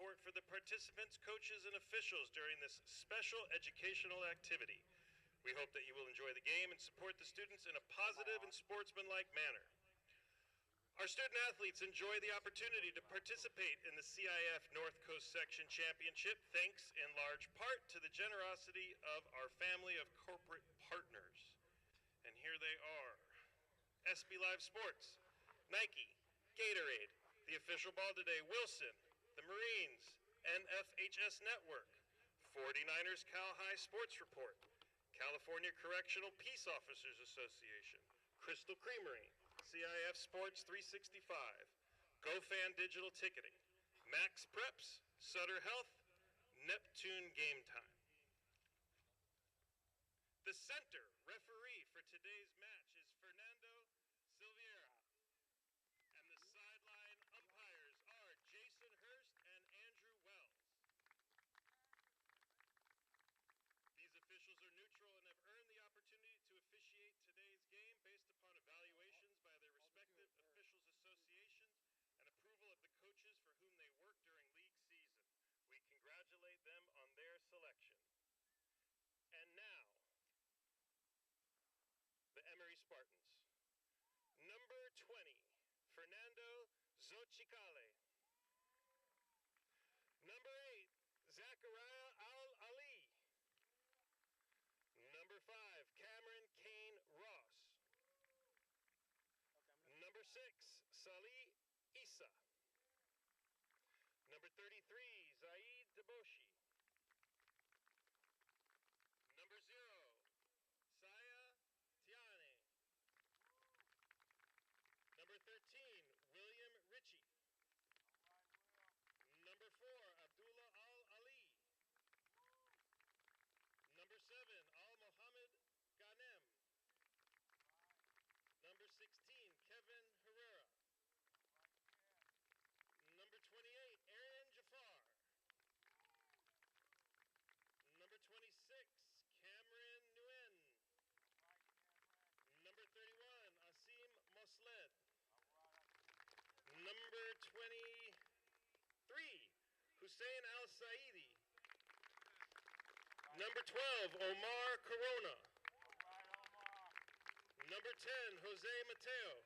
support for the participants, coaches, and officials during this special educational activity. We hope that you will enjoy the game and support the students in a positive and sportsmanlike manner. Our student athletes enjoy the opportunity to participate in the CIF North Coast Section Championship thanks in large part to the generosity of our family of corporate partners. And here they are: SB Live Sports, Nike, Gatorade, the official ball today, Wilson, the Marines, NFHS Network, 49ers Cal High Sports Report, California Correctional Peace Officers Association, Crystal Creamery, CIF Sports 365, GoFan Digital Ticketing, Max Preps, Sutter Health, Neptune Game Time. The center referee for today's match is Fernando Silveira, and the sideline umpires are Jason Hurst and Andrew Wells. These officials are neutral and have earned the opportunity to officiate today's game based upon evaluations by their respective officials associations and approval of the coaches for whom they work during league season. We congratulate them on their selection. And now, the Emery Spartans. Number 20, Fernando Xochicale. Number 8, Zachariah Al-Ali. Number 5, Cameron Kane Ross. Number 6, Salih Issa. Number 33, Zaid Deboshi. Number 0, Saya Tiane. Number 13, William Ritchie. Number 4, Abdullah Al-Ali. Number 7, Al-Mohammed Ghanem. Number 16, Kevin Herrera. Number 28, Aaron Jafar. Number 26, Cameron Nguyen. Number 31, Asim Mosled. Number 23, Hussein Al-Saidi. Number 12, Omar Corona. Number 10, Jose Mateo.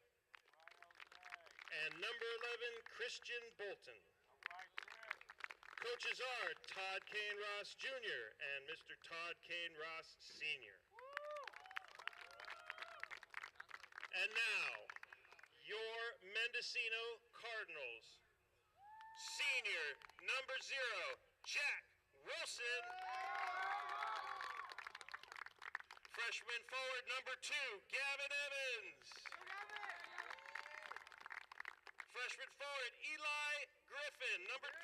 And number 11, Christian Bolton. Coaches are Todd Kane Ross Jr. and Mr. Todd Kane Ross Sr. And now, your Mendocino Cardinals. Senior, number 0, Jack Wilson. Freshman forward, number 2, Gavin Evans. Freshman forward, Eli Griffin, number 3.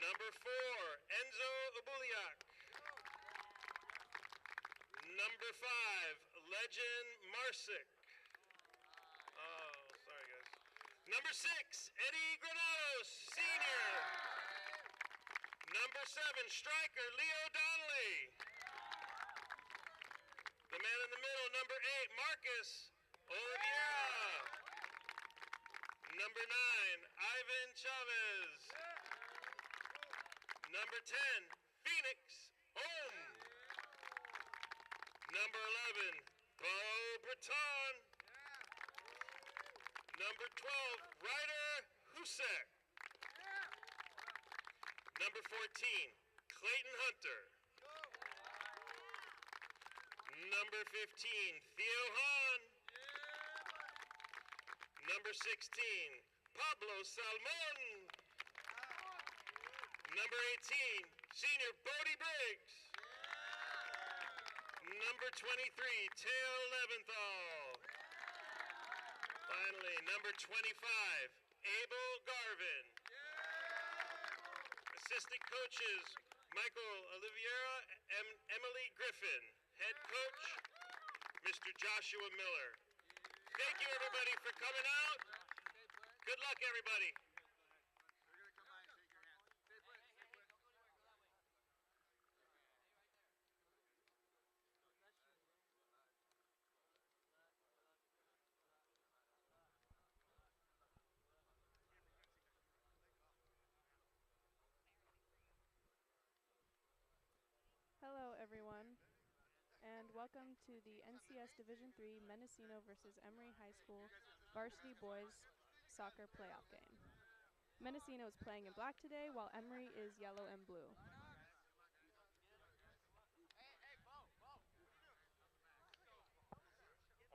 Number 4, Enzo Ubuliak. Number 5, Legend Marsick. Oh, sorry guys. Number 6, Eddie Granados, senior. Number 7, striker, Leo Donnelly. The man in the middle, number 8, Marcus Oliveira. Number 9, Ivan Chavez. Number 10, Phoenix Home. Number 11, Bo Breton. Number 12, Ryder Husek. Number 14, Clayton Hunter. Number 15, Theo Hahn. Number 16, Pablo Salmon. Number 18, senior Bodie Briggs. Number 23, Teo Leventhal. Finally, number 25, Abel Garvin. Assistant coaches, Michael Oliveira and Emily Griffin. Head coach, Mr. Joshua Miller. Thank you, everybody, for coming out. Good luck, everybody. We're going to come by and shake your hand. Stay put, stay put. welcome to the NCS Division III Mendocino versus Emery High School Varsity Boys Soccer Playoff game. Mendocino is playing in black today, while Emery is yellow and blue.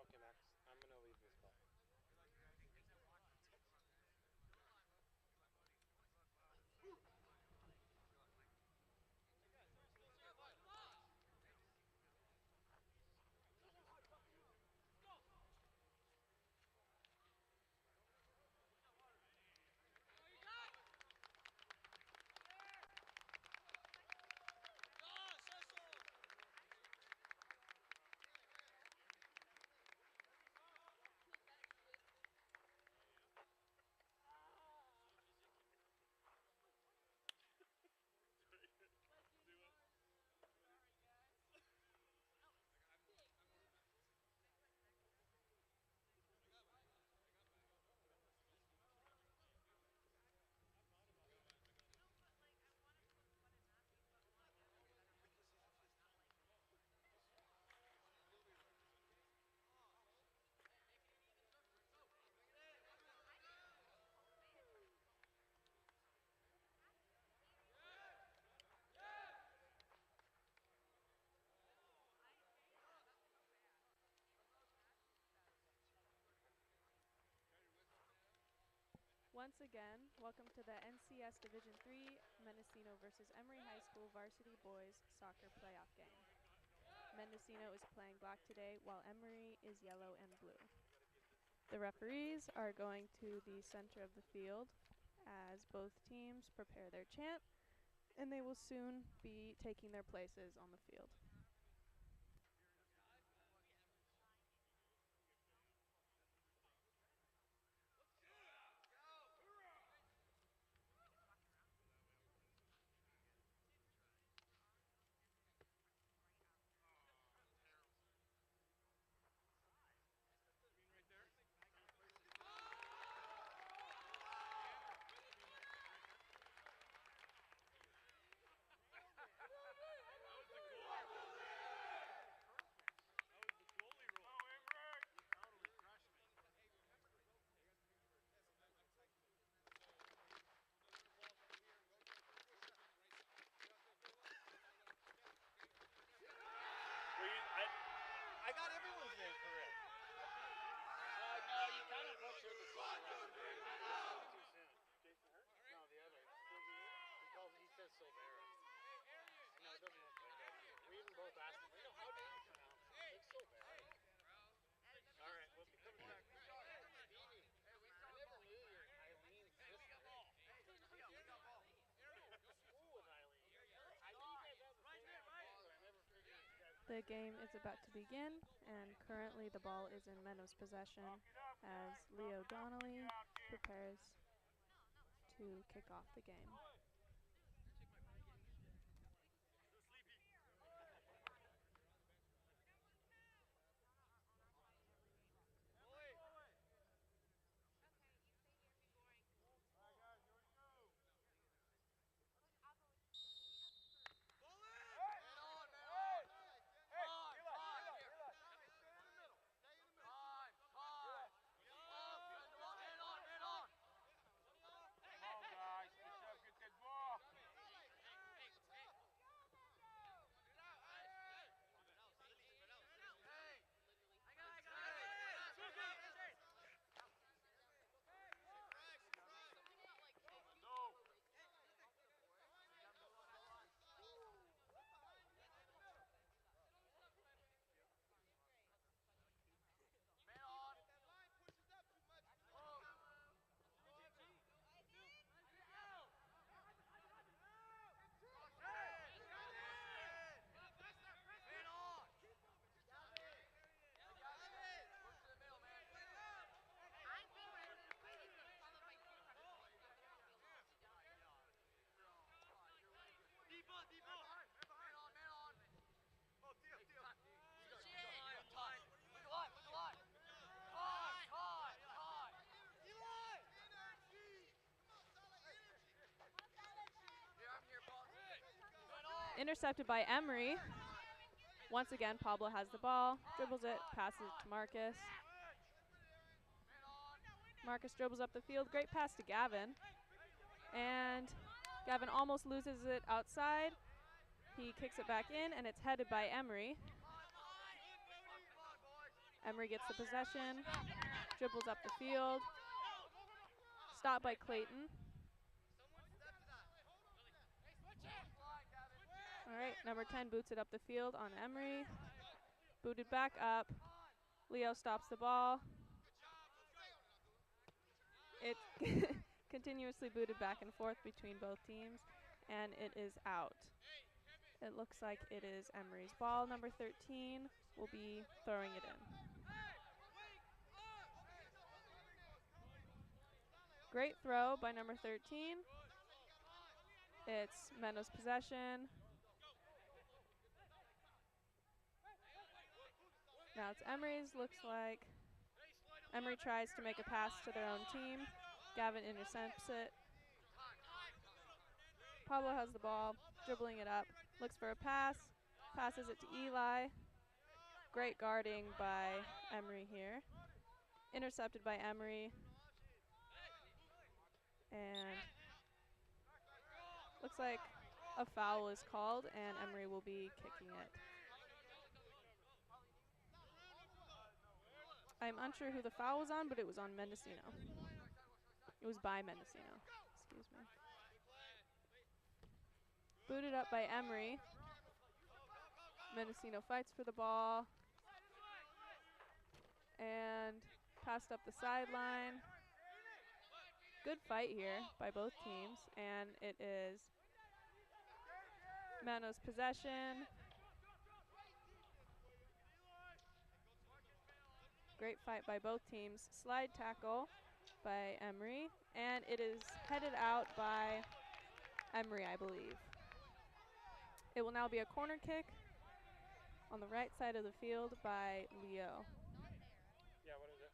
Okay, Max, I'm gonna leave this call. Once again, welcome to the NCS Division III Mendocino versus Emery High School Varsity Boys Soccer Playoff game. Mendocino is playing black today, while Emery is yellow and blue. The referees are going to the center of the field as both teams prepare their chant, and they will soon be taking their places on the field. I got everyone's name correct. No, you kind of butchered the song. Too soon. Jason Hurt? No, the other. He says Silvera. No, it doesn't look like that. We even both asked him, how do you pronounce it? It's Silvera. All right, well, if he comes back. Stevie, I never knew your Eileen's sister. School with Eileen. I knew you guys had the same name, but I never figured you guys. The game is about to begin, and currently the ball is in Menno's possession as Leo Donnelly prepares to kick off the game. Intercepted by Emery. Once again, Pablo has the ball, dribbles it, passes it to Marcus. Marcus dribbles up the field. Great pass to Gavin. And Gavin almost loses it outside. He kicks it back in, and it's headed by Emery. Emery gets the possession, dribbles up the field. Stopped by Clayton. All right, number 10 boots it up the field on Emery. Booted back up. Leo stops the ball. It continuously booted back and forth between both teams, and it is out. It looks like it is Emery's ball. Number 13 will be throwing it in. Great throw by number 13. It's Mendo's possession. Now it's Emery's. Looks like Emery tries to make a pass to their own team. Gavin intercepts it. Pablo has the ball, dribbling it up. Looks for a pass. Passes it to Eli. Great guarding by Emery here. Intercepted by Emery. And looks like a foul is called, and Emery will be kicking it. I'm unsure who the foul was on, but it was on Mendocino. It was by Mendocino. Excuse me. Booted up by Emery. Mendocino fights for the ball. And passed up the sideline. Good fight here by both teams, and it is Mano's possession. Great fight by both teams. Slide tackle by Emery, and it is headed out by Emery, I believe. It will now be a corner kick on the right side of the field by Leo. Yeah, what is it?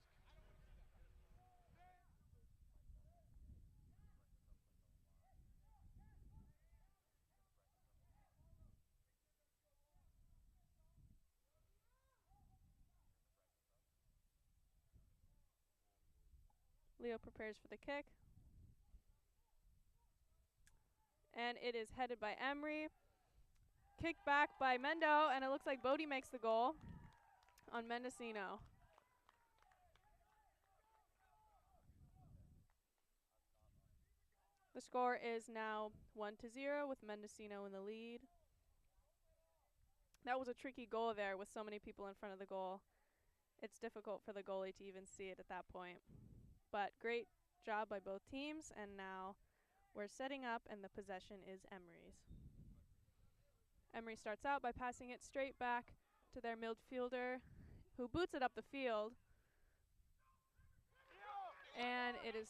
Leo prepares for the kick. And it is headed by Emery. Kicked back by Mendo, and it looks like Bodie makes the goal on Mendocino. The score is now 1-0 with Mendocino in the lead. That was a tricky goal there with so many people in front of the goal. It's difficult for the goalie to even see it at that point. But great job by both teams, and now we're setting up, and the possession is Emery's. Emery starts out by passing it straight back to their midfielder, who boots it up the field. And it is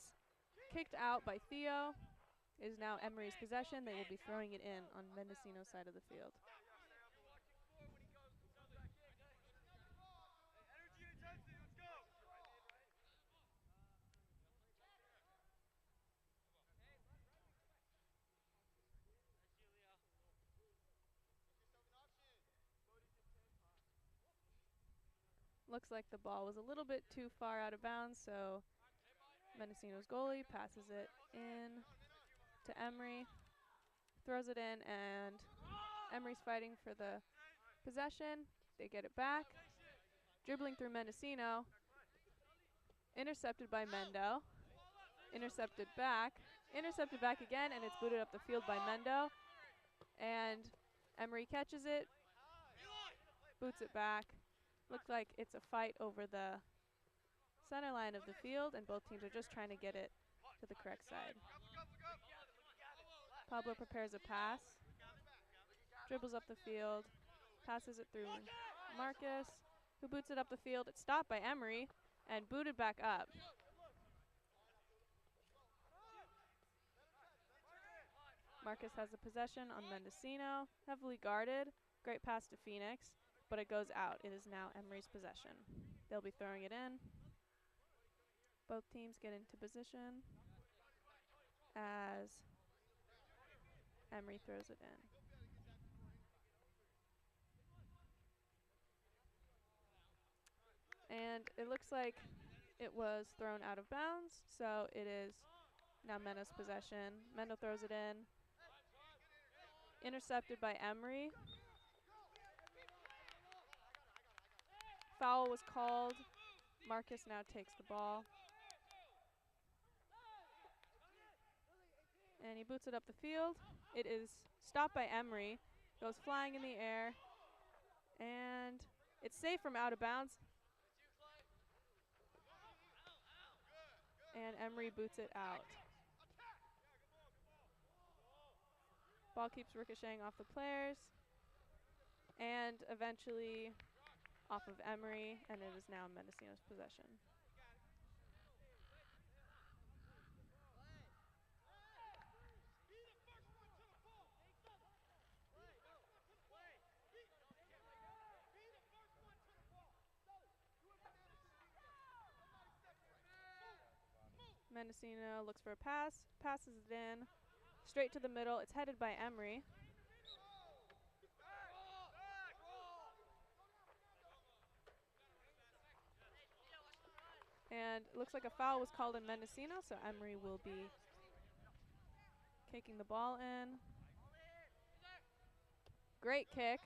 kicked out by Theo. It is now Emery's possession. They will be throwing it in on Mendocino's side of the field. Looks like the ball was a little bit too far out of bounds, so Mendocino's goalie passes it in to Emery, throws it in, and Emery's fighting for the possession. They get it back. Dribbling through Mendocino. Intercepted by Mendo. Intercepted back again, and it's booted up the field by Mendo. And Emery catches it, boots it back. Looks like it's a fight over the center line of the field, and both teams are just trying to get it to the correct side. Pablo prepares a pass, dribbles up the field, passes it through Marcus, who boots it up the field. It's stopped by Emery and booted back up. Marcus has the possession on Mendocino, heavily guarded. Great pass to Phoenix, but it goes out. It is now Emery's possession. They'll be throwing it in. Both teams get into position as Emery throws it in. And it looks like it was thrown out of bounds, so it is now Mendo's possession. Mendo throws it in. Intercepted by Emery. Foul was called. Marcus now takes the ball. And he boots it up the field. It is stopped by Emery. Goes flying in the air. And it's safe from out of bounds. And Emery boots it out. Ball keeps ricocheting off the players. And eventually off of Emery. And it is now Mendocino's possession. Mendocino looks for a pass, passes it in, straight to the middle. It's headed by Emery. And it looks like a foul was called in Mendocino, so Emery will be kicking the ball in. Great kick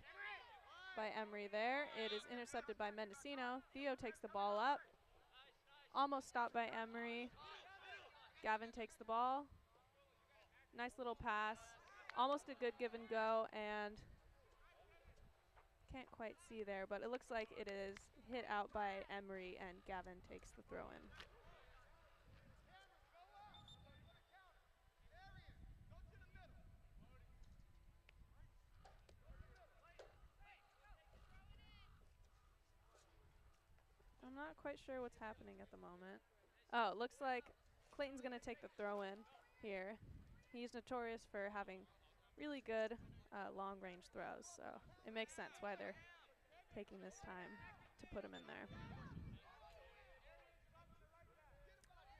by Emery there. It is intercepted by Mendocino. Theo takes the ball up. Almost stopped by Emery. Gavin takes the ball. Nice little pass. Almost a good give and go, and can't quite see there, but it looks like it is hit out by Emery, and Gavin takes the throw in. I'm not quite sure what's happening at the moment. Oh, it looks like Clayton's going to take the throw in here. He's notorious for having really good long-range throws, so it makes sense why they're taking this time to put him in there.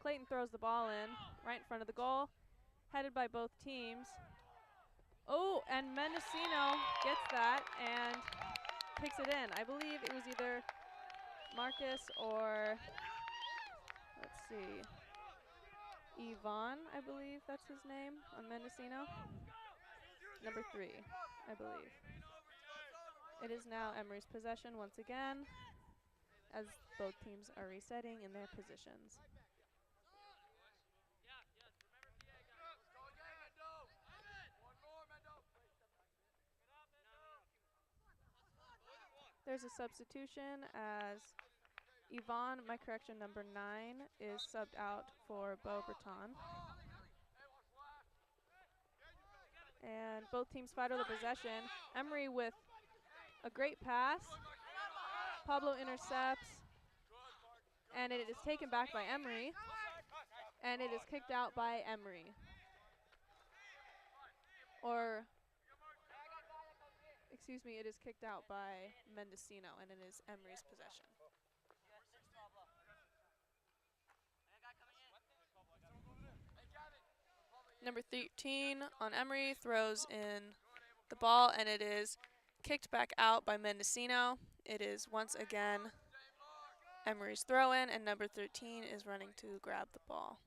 Clayton throws the ball in right in front of the goal, headed by both teams. Oh, and Mendocino gets that and kicks it in. I believe it was either Marcus or, let's see, Yvonne, I believe that's his name on Mendocino. Number 3, I believe. It is now Emery's possession once again, as both teams are resetting in their positions. There's a substitution as Yvonne, my correction, number 9, is subbed out for Beau Breton. And both teams fight over the possession. Emery with a great pass. Pablo intercepts. And it is taken back by Emery. And it is kicked out by Emery. Or, excuse me, it is kicked out by Mendocino, and it is Emery's possession. Number 13 on Emery throws in the ball, and it is kicked back out by Mendocino. It is once again Emery's throw in, and number 13 is running to grab the ball.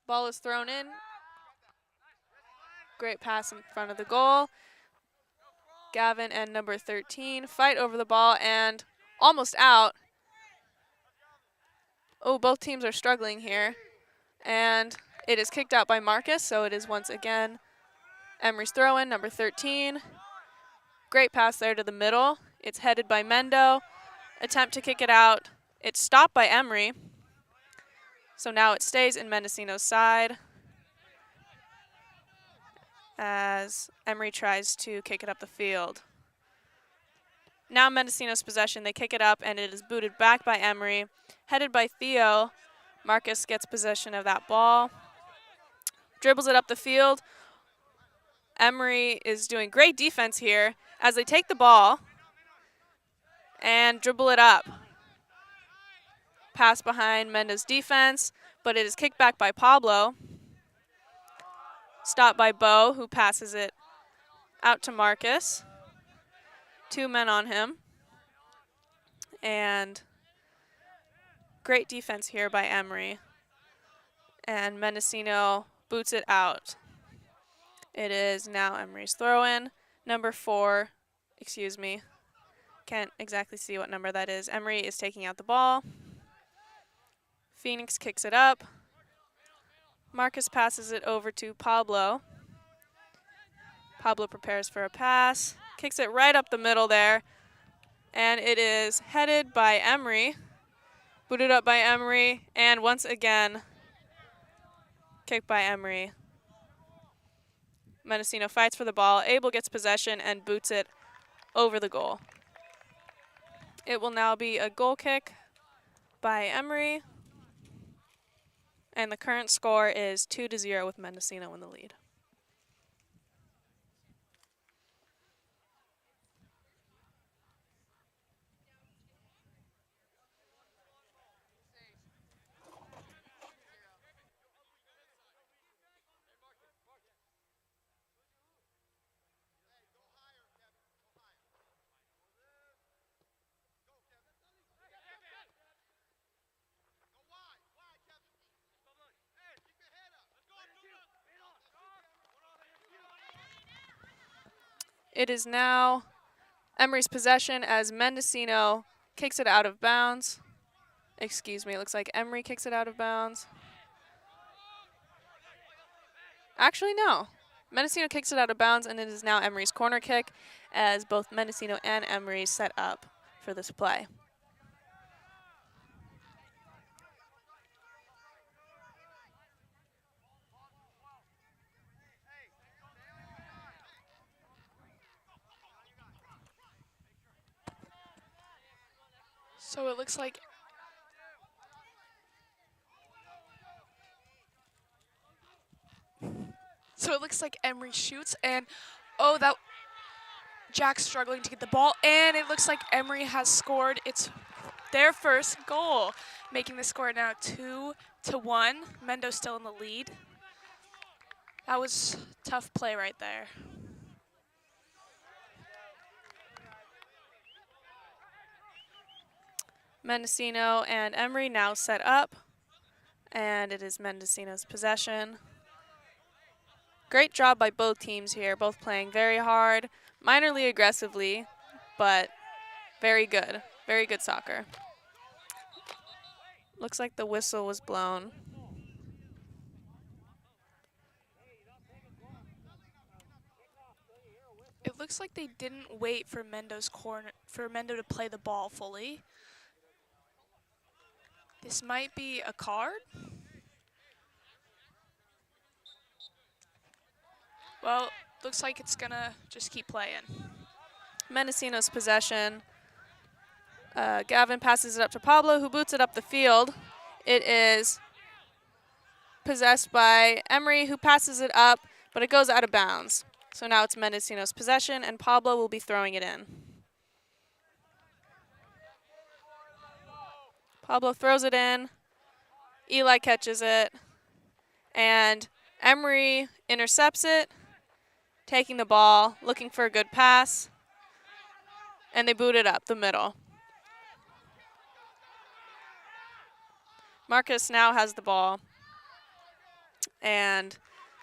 Ball is thrown in. Great pass in front of the goal. Gavin and number 13 fight over the ball and almost out. Oh, both teams are struggling here. And it is kicked out by Marcus, so it is once again Emery's throw-in, number 13. Great pass there to the middle. It's headed by Mendo. Attempt to kick it out. It's stopped by Emery. So now it stays in Mendocino's side as Emery tries to kick it up the field. Now Mendocino's possession. They kick it up, and it is booted back by Emery. Headed by Theo. Marcus gets possession of that ball. Dribbles it up the field. Emery is doing great defense here as they take the ball and dribble it up. pass behind Mendo's defense, but it is kicked back by Pablo. Stopped by Bo, who passes it out to Marcus. 2 men on him. And great defense here by Emery. And Mendocino boots it out. It is now Emery's throw-in. Number 4, excuse me. Can't exactly see what number that is. Emery is taking out the ball. Phoenix kicks it up. Marcus passes it over to Pablo. Pablo prepares for a pass. Kicks it right up the middle there. And it is headed by Emery. Booted up by Emery. And once again, kicked by Emery. Mendocino fights for the ball. Abel gets possession and boots it over the goal. It will now be a goal kick by Emery. And the current score is 2-0 with Mendocino in the lead. It is now Emery's possession as Mendocino kicks it out of bounds. Excuse me, it looks like Emery kicks it out of bounds. Actually, no. Mendocino kicks it out of bounds, and it is now Emery's corner kick as both Mendocino and Emery set up for this play. So it looks like Emery shoots, and oh, that Jack's struggling to get the ball, and it looks like Emery has scored. It's their first goal, making the score now 2-1. Mendo's still in the lead. That was tough play right there. Mendocino and Emery now set up, and it is Mendocino's possession. Great job by both teams here, both playing very hard, minorly aggressively, but very good soccer. Looks like the whistle was blown. It looks like they didn't wait for Mendo to play the ball fully. This might be a card. Well, looks like it's gonna just keep playing. Mendocino's possession. Gavin passes it up to Pablo, who boots it up the field. It is possessed by Emery, who passes it up, but it goes out of bounds. So now it's Mendocino's possession, and Pablo will be throwing it in. Pablo throws it in. Eli catches it. And Emery intercepts it, taking the ball, looking for a good pass. And they boot it up the middle. Marcus now has the ball. And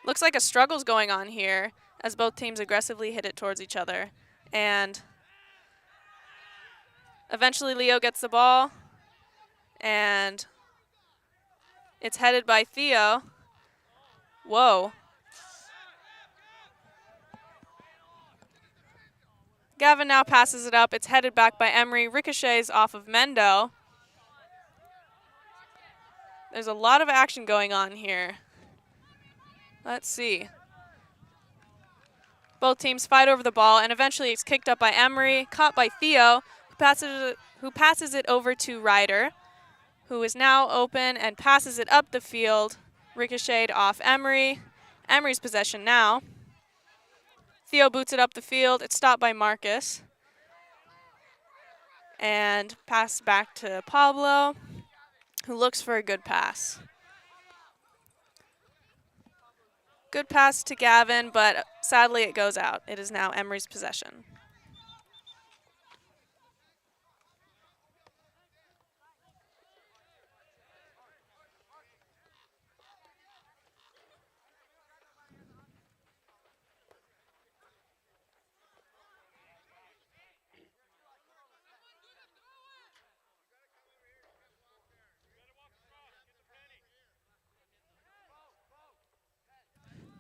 looks like a struggle's going on here as both teams aggressively hit it towards each other. And eventually Leo gets the ball. And it's headed by Theo. Whoa. Gavin now passes it up. It's headed back by Emery. Ricochets off of Mendo. There's a lot of action going on here. Let's see. Both teams fight over the ball, and eventually it's kicked up by Emery, caught by Theo, who passes it over to Ryder, who is now open and passes it up the field, ricocheted off Emery. Emery's possession now. Theo boots it up the field. It's stopped by Marcus. And passed back to Pablo. who looks for a good pass. Good pass to Gavin, but sadly it goes out. It is now Emery's possession.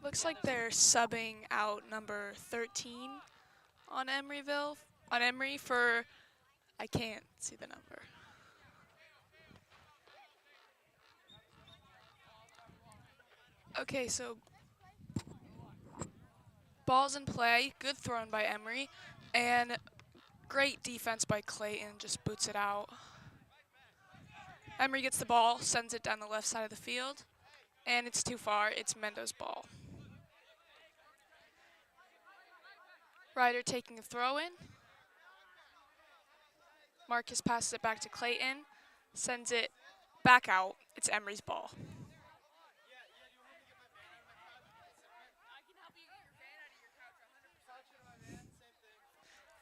Looks like they're subbing out number 13 on Emery for, I can't see the number. Okay, so ball's in play, good thrown by Emery, and great defense by Clayton, just boots it out. Emery gets the ball, sends it down the left side of the field, and it's too far, it's Mendo's ball. Ryder taking a throw in. Marcus passes it back to Clayton, sends it back out, it's Emery's ball.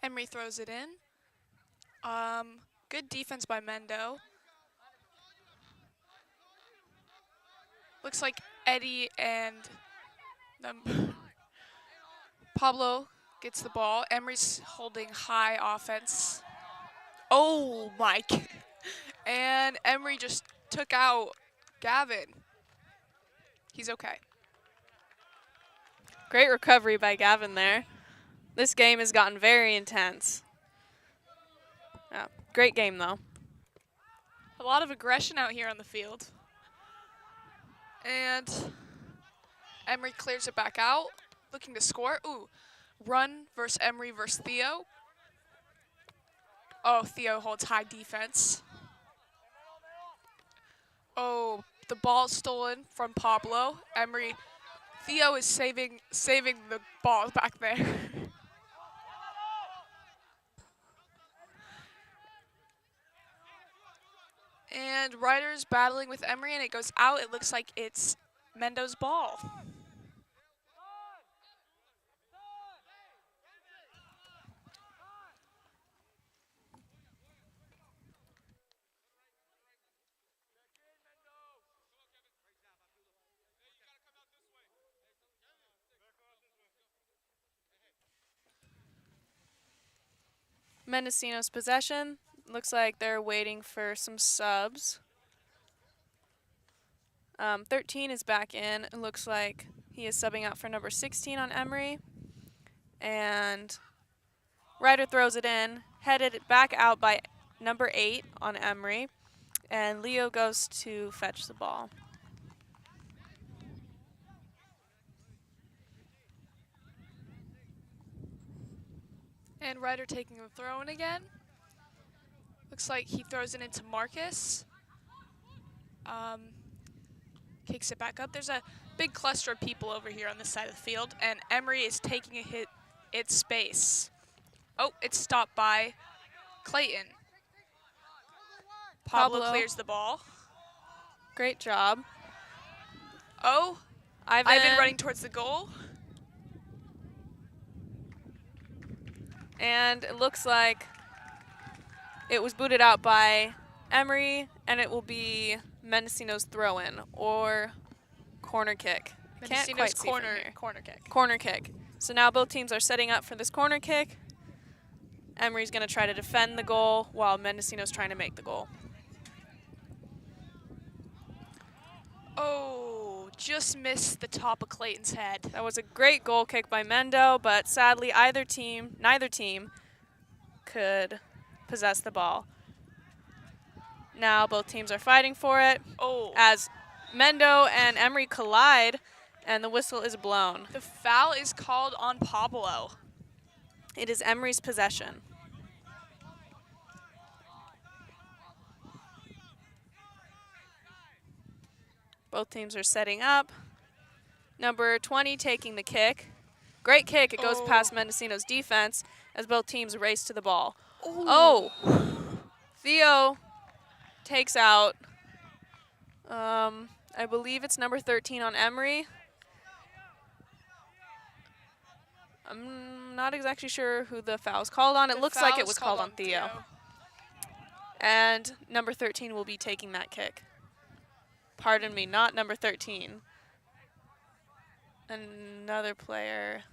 Emery throws it in. Good defense by Mendo. Looks like Eddie and Pablo gets the ball. Emery's holding high offense. Oh my. And Emery just took out Gavin. He's okay. Great recovery by Gavin there. This game has gotten very intense. Yeah, great game, though. A lot of aggression out here on the field. And Emery clears it back out, looking to score. Ooh, run versus Emery versus Theo. Oh, Theo holds high defense. Oh, the ball stolen from Pablo. Theo is saving the ball back there. And Ryder's battling with Emery, and it goes out. It looks like it's Mendo's ball. Mendocino's possession. Looks like they're waiting for some subs. 13 is back in. It looks like he is subbing out for number 16 on Emery. And Ryder throws it in, headed back out by number 8 on Emery. And Leo goes to fetch the ball. And Ryder taking the throw in again. Looks like he throws it into Marcus. Kicks it back up. There's a big cluster of people over here on this side of the field, and Emery is taking a hit its space. Oh, it's stopped by Clayton. Pablo clears the ball. Great job. Oh, Ivan running towards the goal. And it looks like it was booted out by Emery, and it will be Mendocino's throw-in or corner kick. Can't Mendocino's quite see from here. corner kick. Corner kick. So now both teams are setting up for this corner kick. Emery's going to try to defend the goal while Mendocino's trying to make the goal. Oh, just missed the top of Clayton's head. That was a great goal kick by Mendo, but sadly neither team could possess the ball. Now both teams are fighting for it as Mendo and Emery collide, and the whistle is blown. The foul is called on Pablo. It is Emery's possession. Both teams are setting up. Number 20 taking the kick. Great kick. It goes past Mendocino's defense as both teams race to the ball. Oh! Theo takes out I believe it's number 13 on Emery. I'm not exactly sure who the foul's called on. It looks like it was called on Theo. And number 13 will be taking that kick. Pardon me, not number 13. Another player.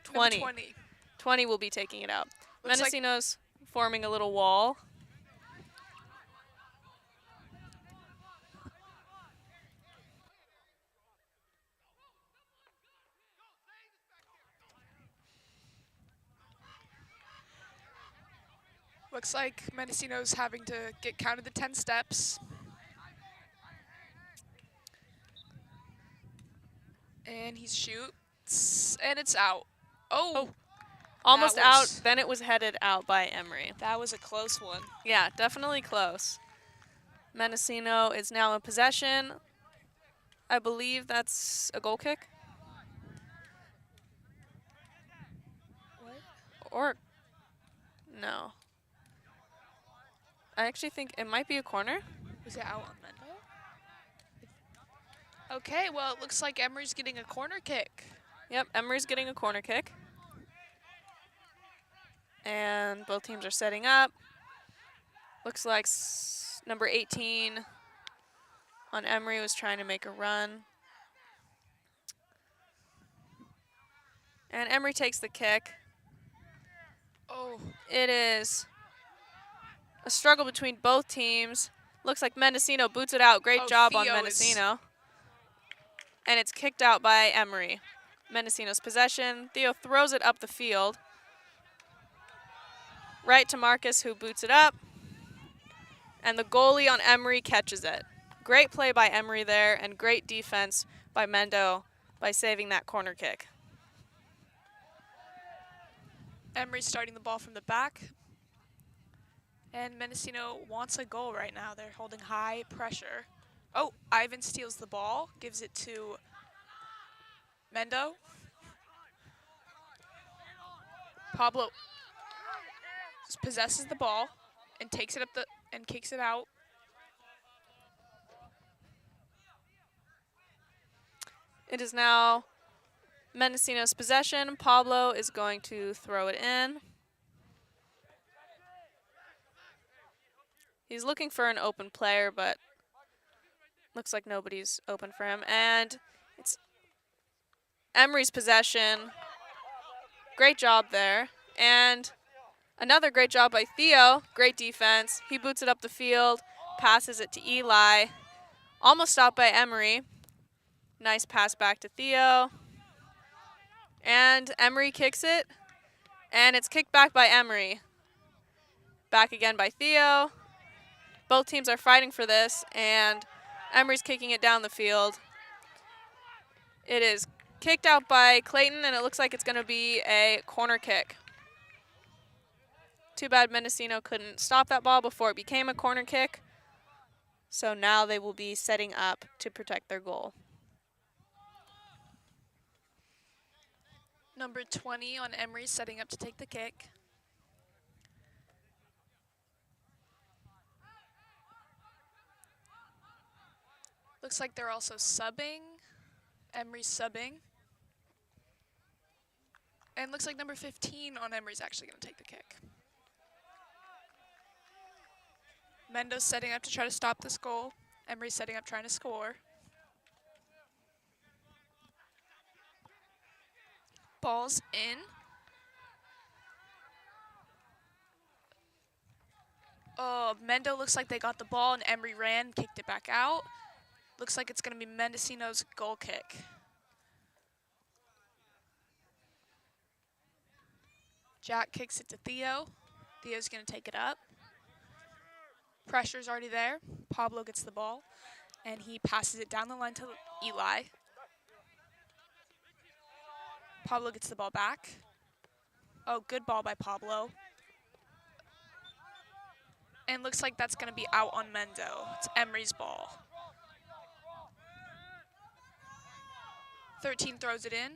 20. 20. 20 will be taking it out. Looks like Mendocino's forming a little wall. Looks like Mendocino's having to get counted the 10 steps. And he shoots, and it's out. Oh, Almost That out, was- then it was headed out by Emery. that was a close one. Yeah, definitely close. Mendocino is now in possession. I believe that's a goal kick. What? Or, no. I actually think it might be a corner. Was it out on Mendo? Okay, well, it looks like Emery's getting a corner kick. Yep, Emery's getting a corner kick. And both teams are setting up. Looks like number 18 on Emery was trying to make a run. And Emery takes the kick. Oh, It is a struggle between both teams. Looks like Mendocino boots it out. Great Oh, job on Theo is- Mendocino. And it's kicked out by Emery. Mendocino's possession. Theo throws it up the field. Right to Marcus, who boots it up. And the goalie on Emery catches it. Great play by Emery there, and great defense by Mendo by saving that corner kick. Emery's starting the ball from the back. And Mendocino wants a goal right now. They're holding high pressure. Oh, Ivan steals the ball, gives it to Mendo. Pablo possesses the ball and takes it up and kicks it out. It is now Mendocino's possession. Pablo is going to throw it in. He's looking for an open player, but looks like nobody's open for him. And it's Emery's possession. Great job there. And another great job by Theo. Great defense. He boots it up the field, passes it to Eli. Almost stopped by Emery. Nice pass back to Theo. And Emery kicks it. And it's kicked back by Emery. Back again by Theo. Both teams are fighting for this, and Emery's kicking it down the field. It is kicked out by Clayton, and it looks like it's going to be a corner kick. Too bad Mendocino couldn't stop that ball before it became a corner kick. So now they will be setting up to protect their goal. Number 20 on Emery setting up to take the kick. Looks like they're also subbing. Emery's subbing. And looks like number 15 on Emery's actually going to take the kick. Mendo's setting up to try to stop this goal. Emery's setting up trying to score. Ball's in. Oh, Mendo looks like they got the ball and Emery ran, kicked it back out. Looks like it's going to be Mendocino's goal kick. Jack kicks it to Theo. Theo's going to take it up. Pressure's already there. Pablo gets the ball, and he passes it down the line to Eli. Pablo gets the ball back. Oh, good ball by Pablo. And looks like that's going to be out on Mendo. It's Emery's ball. 13 throws it in.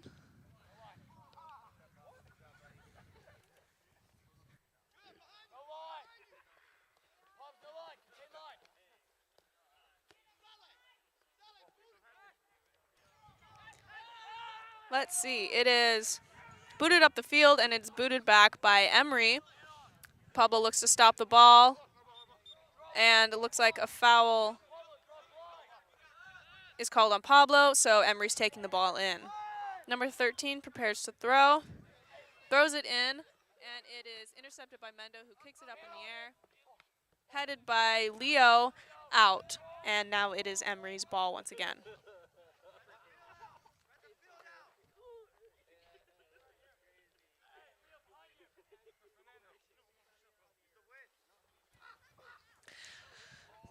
Let's see. It is booted up the field, and it's booted back by Emery. Pablo looks to stop the ball, and it looks like a foul is called on Pablo, so Emery's taking the ball in. Number 13 prepares to throw, throws it in, and it is intercepted by Mendo, who kicks it up in the air. Headed by Leo, out, and now it is Emery's ball once again.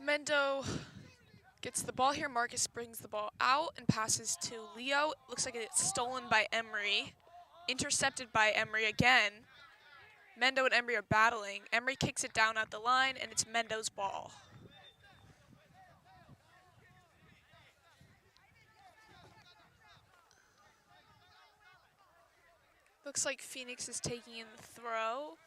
Mendo gets the ball here. Marcus brings the ball out and passes to Leo. Looks like it's stolen by Emery. Intercepted by Emery again. Mendo and Emery are battling. Emery kicks it down at the line, and it's Mendo's ball. Looks like Phoenix is taking in the throw.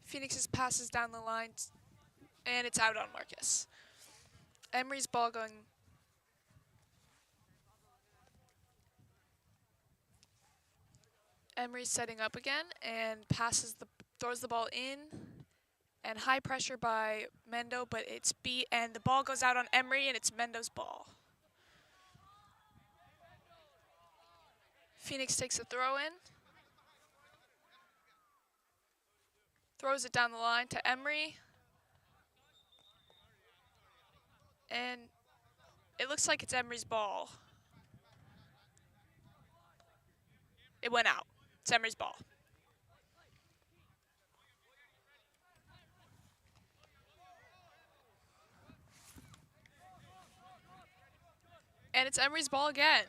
Phoenix's passes down the line, and it's out on Marcus. Emery's ball going. Emery's setting up again and throws the ball in, and high pressure by Mendo, but it's beat, and the ball goes out on Emery, and it's Mendo's ball. Phoenix takes a throw in. Throws it down the line to Emery. And it looks like it's Emery's ball. It went out. It's Emery's ball. And it's Emery's ball again.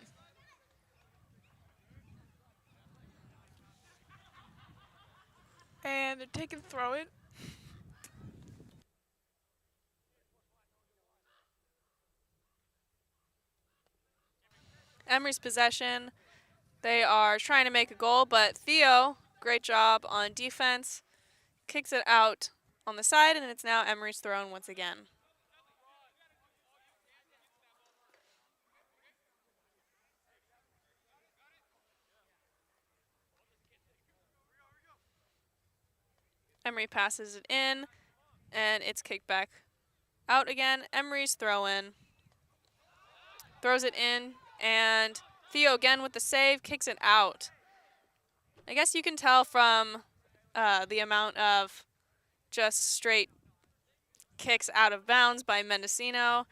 And they're taking throw it. Emery's possession. They are trying to make a goal, but Theo, great job on defense, kicks it out on the side, and it's now Emery's thrown once again. Emery passes it in, and it's kicked back out again. Emery's throw in. Throws it in, and Theo again with the save, kicks it out. I guess you can tell from the amount of just straight kicks out of bounds by Mendocino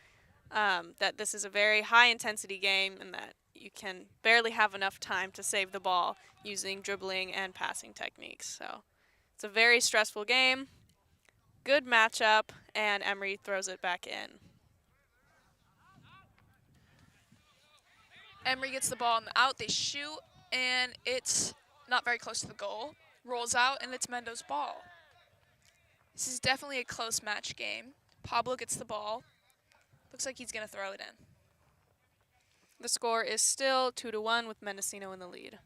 that this is a very high-intensity game and that you can barely have enough time to save the ball using dribbling and passing techniques. So it's a very stressful game. Good matchup, and Emery throws it back in. Emery gets the ball on the out. They shoot, and it's not very close to the goal. Rolls out, and it's Mendo's ball. This is definitely a close match game. Pablo gets the ball. Looks like he's going to throw it in. The score is still 2-1 with Mendocino in the lead.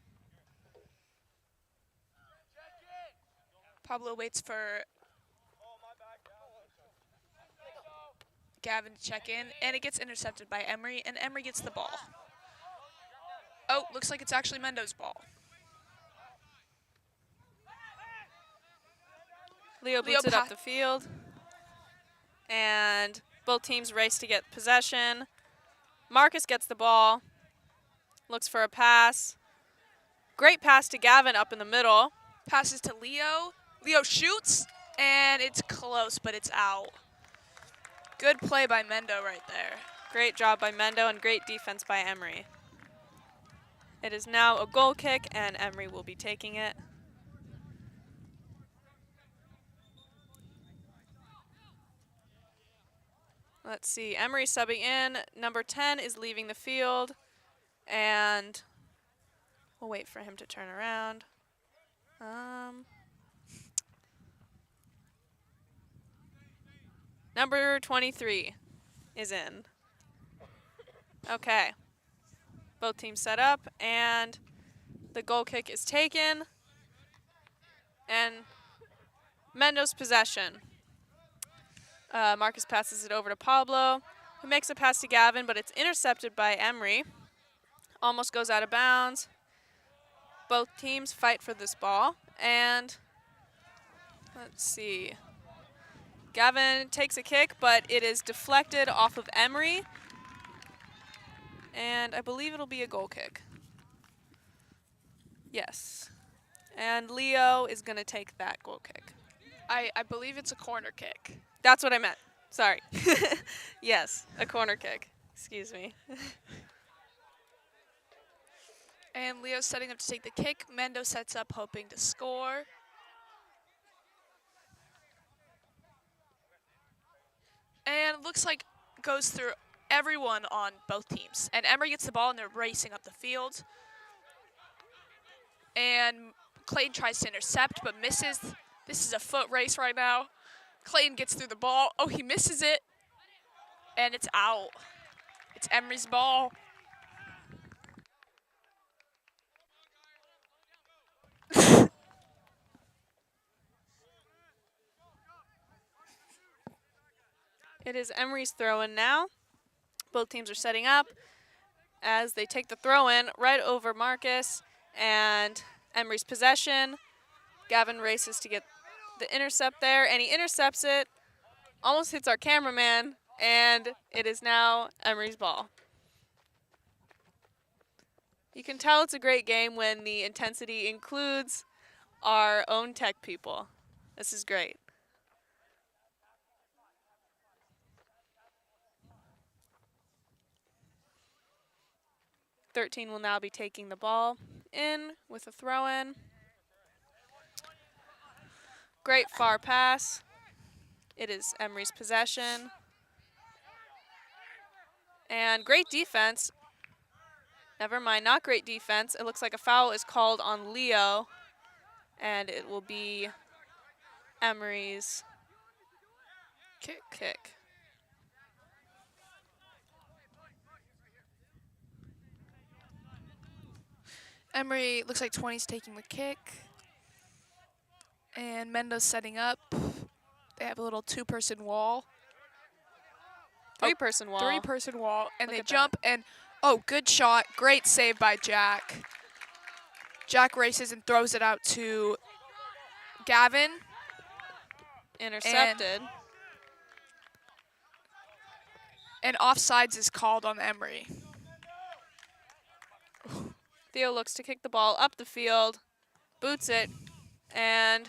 Pablo waits for Gavin to check in, and it gets intercepted by Emery, and Emery gets the ball. Oh, looks like it's actually Mendo's ball. Leo boots it up the field, and both teams race to get possession. Marcus gets the ball, looks for a pass. Great pass to Gavin up in the middle. Passes to Leo. Leo shoots, and it's close, but it's out. Good play by Mendo right there. Great job by Mendo and great defense by Emery. It is now a goal kick, and Emery will be taking it. Let's see, Emery subbing in. Number 10 is leaving the field, and we'll wait for him to turn around. Number 23 is in. Okay. Both teams set up, and the goal kick is taken. And Mendo's possession. Marcus passes it over to Pablo, who makes a pass to Gavin, but it's intercepted by Emery. Almost goes out of bounds. Both teams fight for this ball, and let's see. Gavin takes a kick, but it is deflected off of Emery, and I believe it'll be a goal kick. Yes. And Leo is going to take that goal kick. I believe it's a corner kick. That's what I meant. Sorry. Yes, a corner kick. Excuse me. And Leo's setting up to take the kick. Mendo sets up hoping to score. And looks like goes through everyone on both teams. And Emery gets the ball and they're racing up the field. And Clayton tries to intercept but misses. This is a foot race right now. Clayton gets through the ball. Oh, he misses it. And it's out. It's Emery's ball. It is Emery's throw-in now. Both teams are setting up as they take the throw-in right over Marcus and Emery's possession. Gavin races to get the intercept there, and he intercepts it. Almost hits our cameraman, and it is now Emery's ball. You can tell it's a great game when the intensity includes our own tech people. This is great. '13 will now be taking the ball in with a throw-in. Great far pass. It is Emery's possession. And great defense. Never mind, not great defense. It looks like a foul is called on Leo, and it will be Emery's kick. Emery looks like 20's taking the kick. And Mendo's setting up. They have a little two-person wall. Three-person wall. Three-person wall. And Look they at jump and, oh, good shot. Great save by Jack. Jack races and throws it out to Gavin. Intercepted. And offsides is called on Emery. Theo looks to kick the ball up the field, boots it, and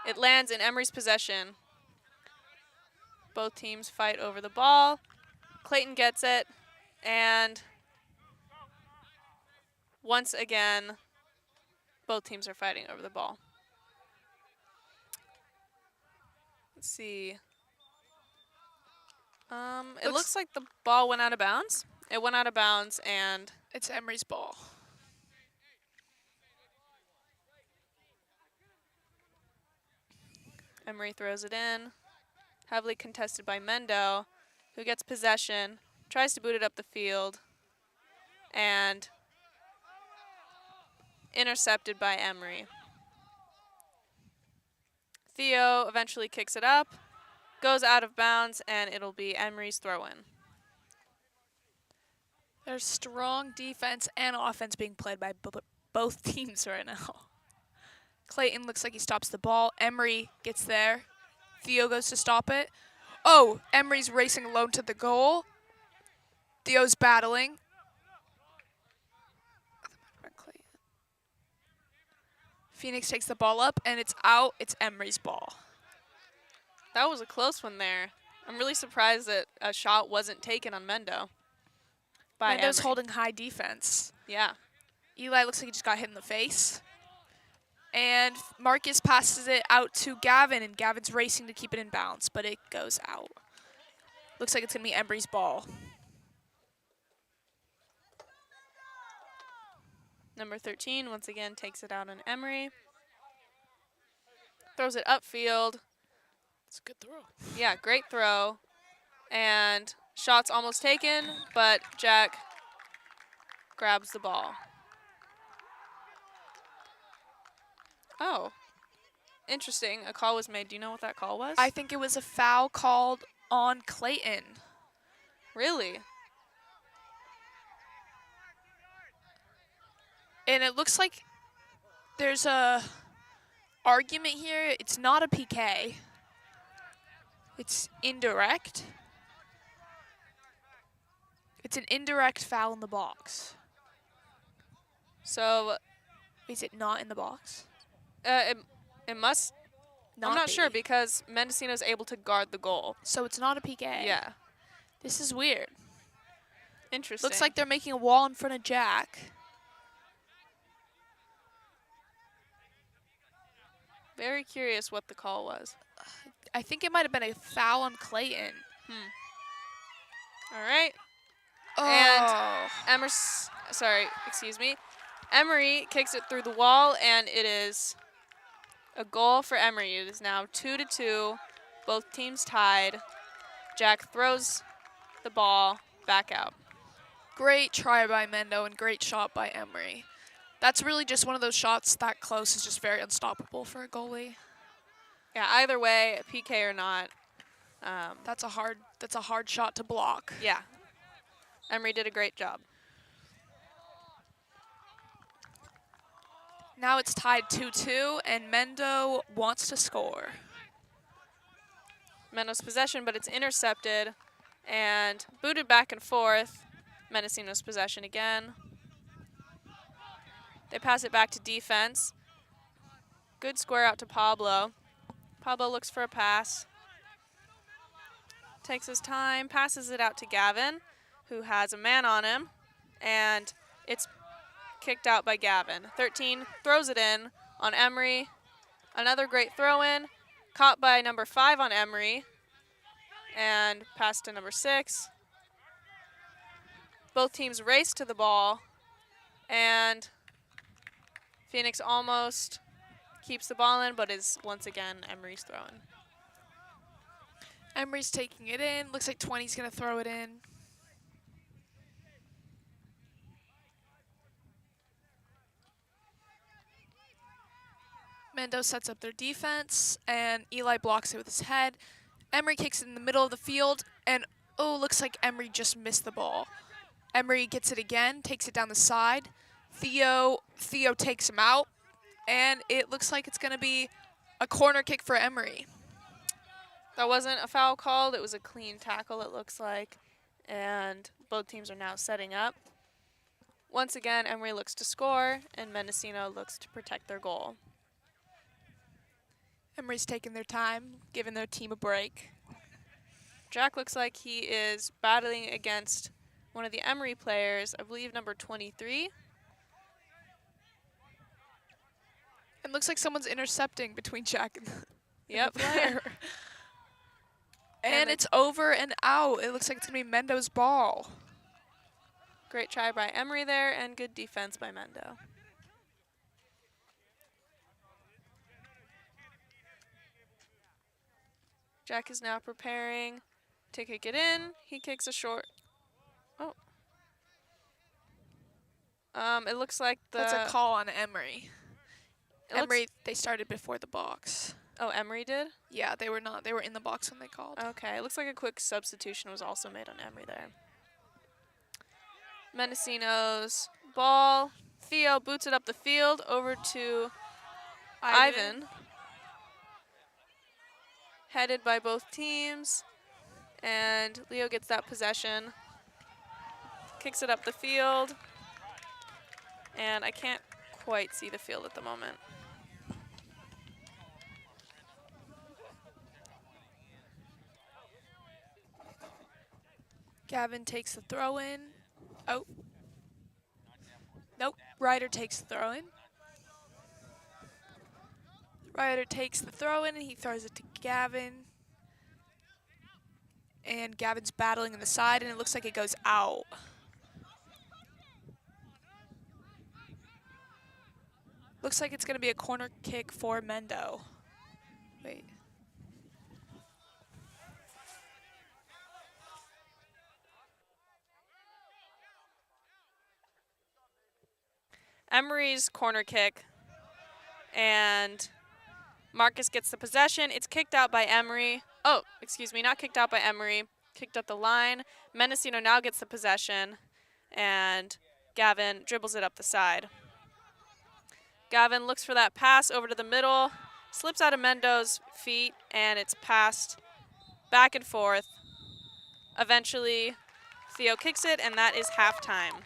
it lands in Emery's possession. Both teams fight over the ball. Clayton gets it, and once again, both teams are fighting over the ball. Let's see. It looks like the ball went out of bounds. It went out of bounds, and It's Emery's ball. Emery throws it in. Heavily contested by Mendo, who gets possession, tries to boot it up the field, and intercepted by Emery. Theo eventually kicks it up, goes out of bounds, and it'll be Emery's throw-in. There's strong defense and offense being played by both teams right now. Clayton looks like he stops the ball. Emery gets there. Theo goes to stop it. Oh, Emery's racing alone to the goal. Theo's battling. Phoenix takes the ball up, and it's out. It's Emery's ball. That was a close one there. I'm really surprised that a shot wasn't taken on Mendo. By Mendo's Emery. holding high defense. Yeah. Eli looks like he just got hit in the face. And Marcus passes it out to Gavin, and Gavin's racing to keep it in bounds, but it goes out. Looks like it's going to be Emery's ball. Number 13, once again, takes it out on Emery. Throws it upfield. It's a good throw. Yeah, great throw. And shot's almost taken, but Jack grabs the ball. Oh, interesting. A call was made. Do you know what that call was? I think it was a foul called on Clayton. Really? And it looks like there's a argument here. It's not a PK. It's indirect. It's an indirect foul in the box. So Is it not in the box? it must. I'm not be. sure because Mendocino is able to guard the goal. So it's not a PK. Yeah. This is weird. Interesting. Looks like they're making a wall in front of Jack. Very curious what the call was. I think it might have been a foul on Clayton. All right. Oh. Emery kicks it through the wall, and it is a goal for Emery. It is now 2-2. Both teams tied. Jack throws the ball back out. Great try by Mendo and great shot by Emery. That's really just one of those shots that close is just very unstoppable for a goalie. Yeah, either way, PK or not. That's a hard shot to block. Yeah. Emery did a great job. Now it's tied 2-2, and Mendo wants to score. Mendo's possession, but it's intercepted and booted back and forth. Mendocino's possession again. They pass it back to defense. Good square out to Pablo. Pablo looks for a pass. Takes his time, passes it out to Gavin, who has a man on him, and it's kicked out by Gavin. 13 throws it in on Emery. Another great throw in, caught by number 5 on Emery, and passed to number 6. Both teams race to the ball, and Phoenix almost keeps the ball in, but is once again Emery's throwing. Emery's taking it in. Looks like 20's going to throw it in. Mendo sets up their defense, and Eli blocks it with his head. Emery kicks it in the middle of the field, and looks like Emery just missed the ball. Emery gets it again, takes it down the side. Theo takes him out, and it looks like it's going to be a corner kick for Emery. That wasn't a foul called. It was a clean tackle, it looks like. And both teams are now setting up. Once again, Emery looks to score, and Mendocino looks to protect their goal. Emery's taking their time, giving their team a break. Jack looks like he is battling against one of the Emery players, I believe number 23. It looks like someone's intercepting between Jack and the Yep. player. And it's over and out. It looks like it's going to be Mendo's ball. Great try by Emery there, and good defense by Mendo. Jack is now preparing to kick it in. He kicks a short. Oh. It looks like That's a call on Emery. Emery, they started before the box. Oh, Emery did? Yeah, they were not. They were in the box when they called. Okay, it looks like a quick substitution was also made on Emery there. Mendocino's ball. Theo boots it up the field over to Ivan. Headed by both teams. And Leo gets that possession. Kicks it up the field. And I can't quite see the field at the moment. Gavin takes the throw in. Oh. Nope. Ryder takes the throw in. Ryder takes the throw in and he throws it to Gavin. And Gavin's battling in the side and it looks like it goes out. Looks like it's going to be a corner kick for Mendo. Wait. Emery's corner kick, and Marcus gets the possession. It's kicked out by Emery. Oh, excuse me, not kicked out by Emery. Kicked up the line. Mendocino now gets the possession, and Gavin dribbles it up the side. Gavin looks for that pass over to the middle, slips out of Mendo's feet, and it's passed back and forth. Eventually, Theo kicks it, and that is halftime.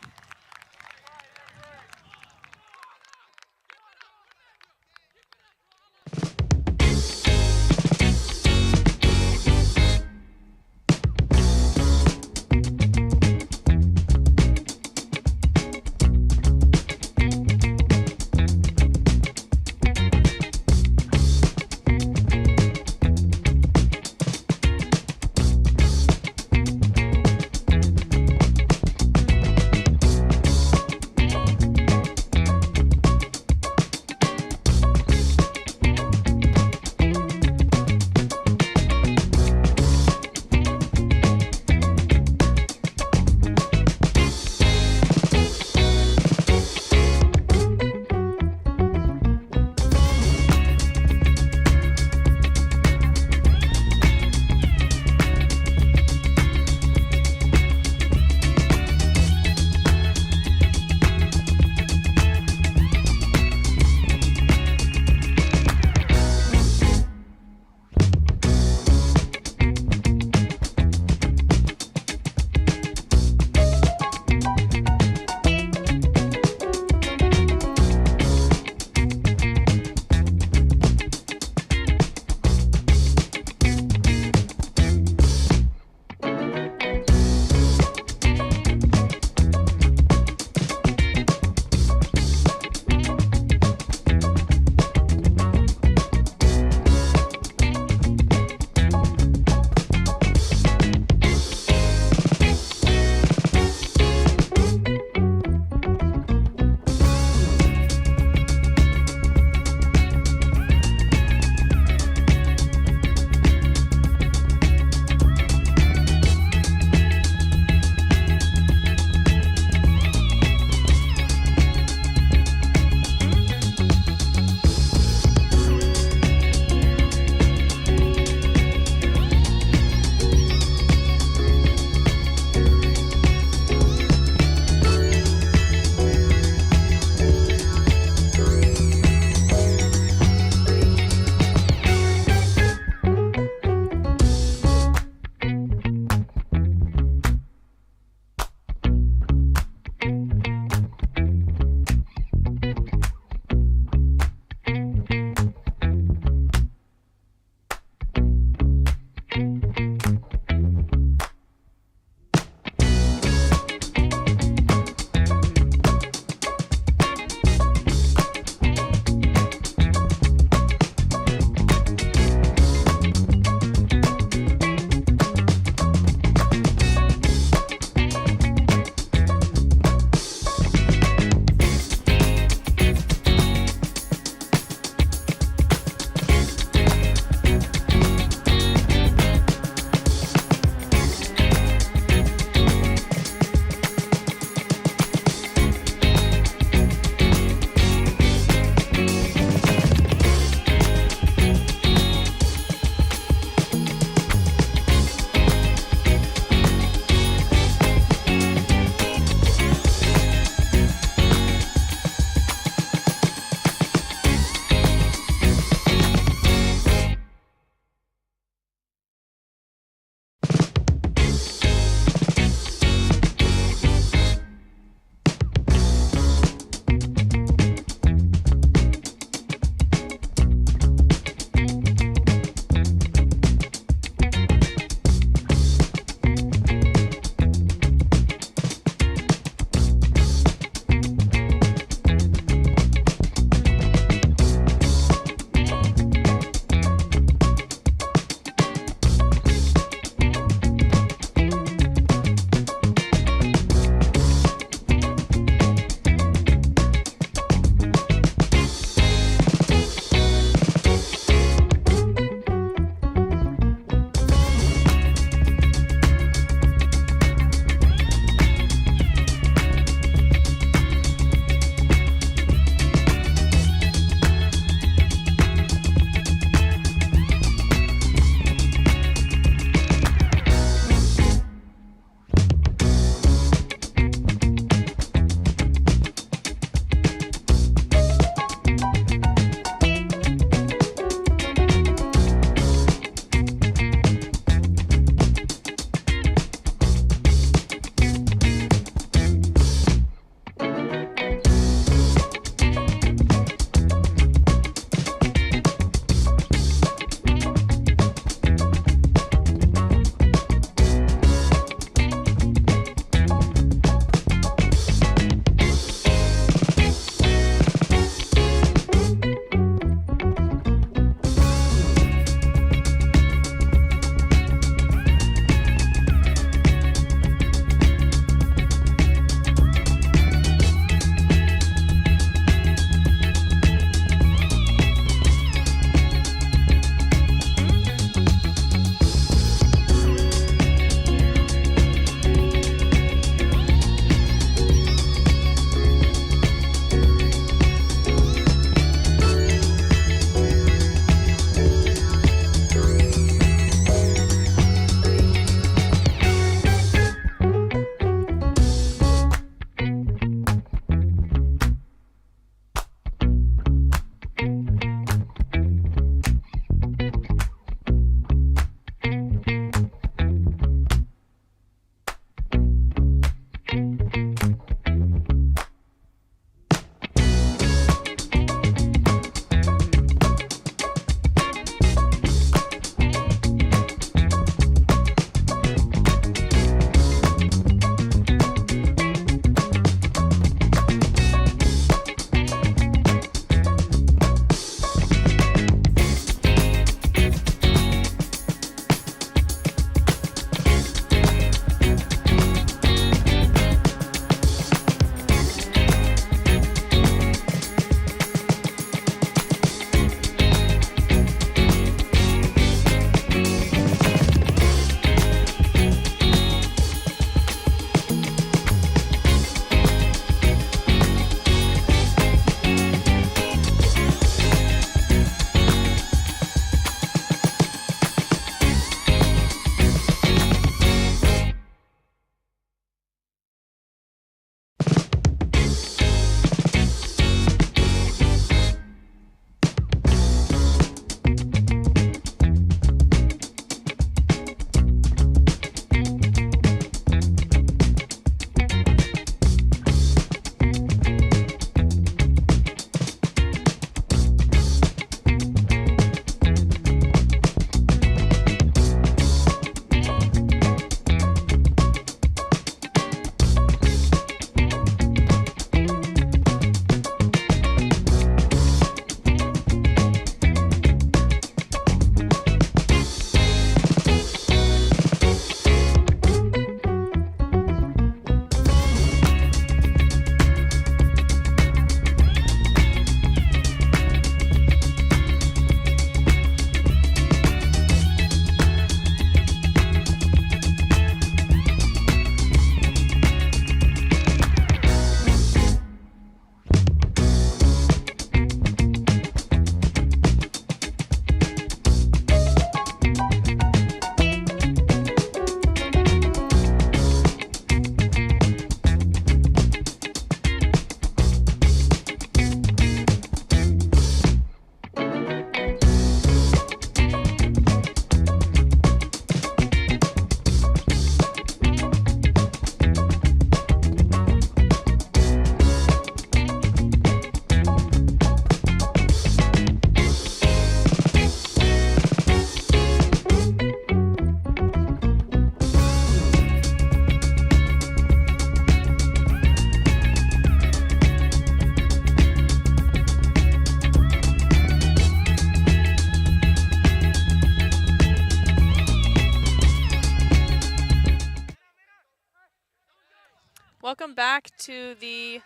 welcome back to the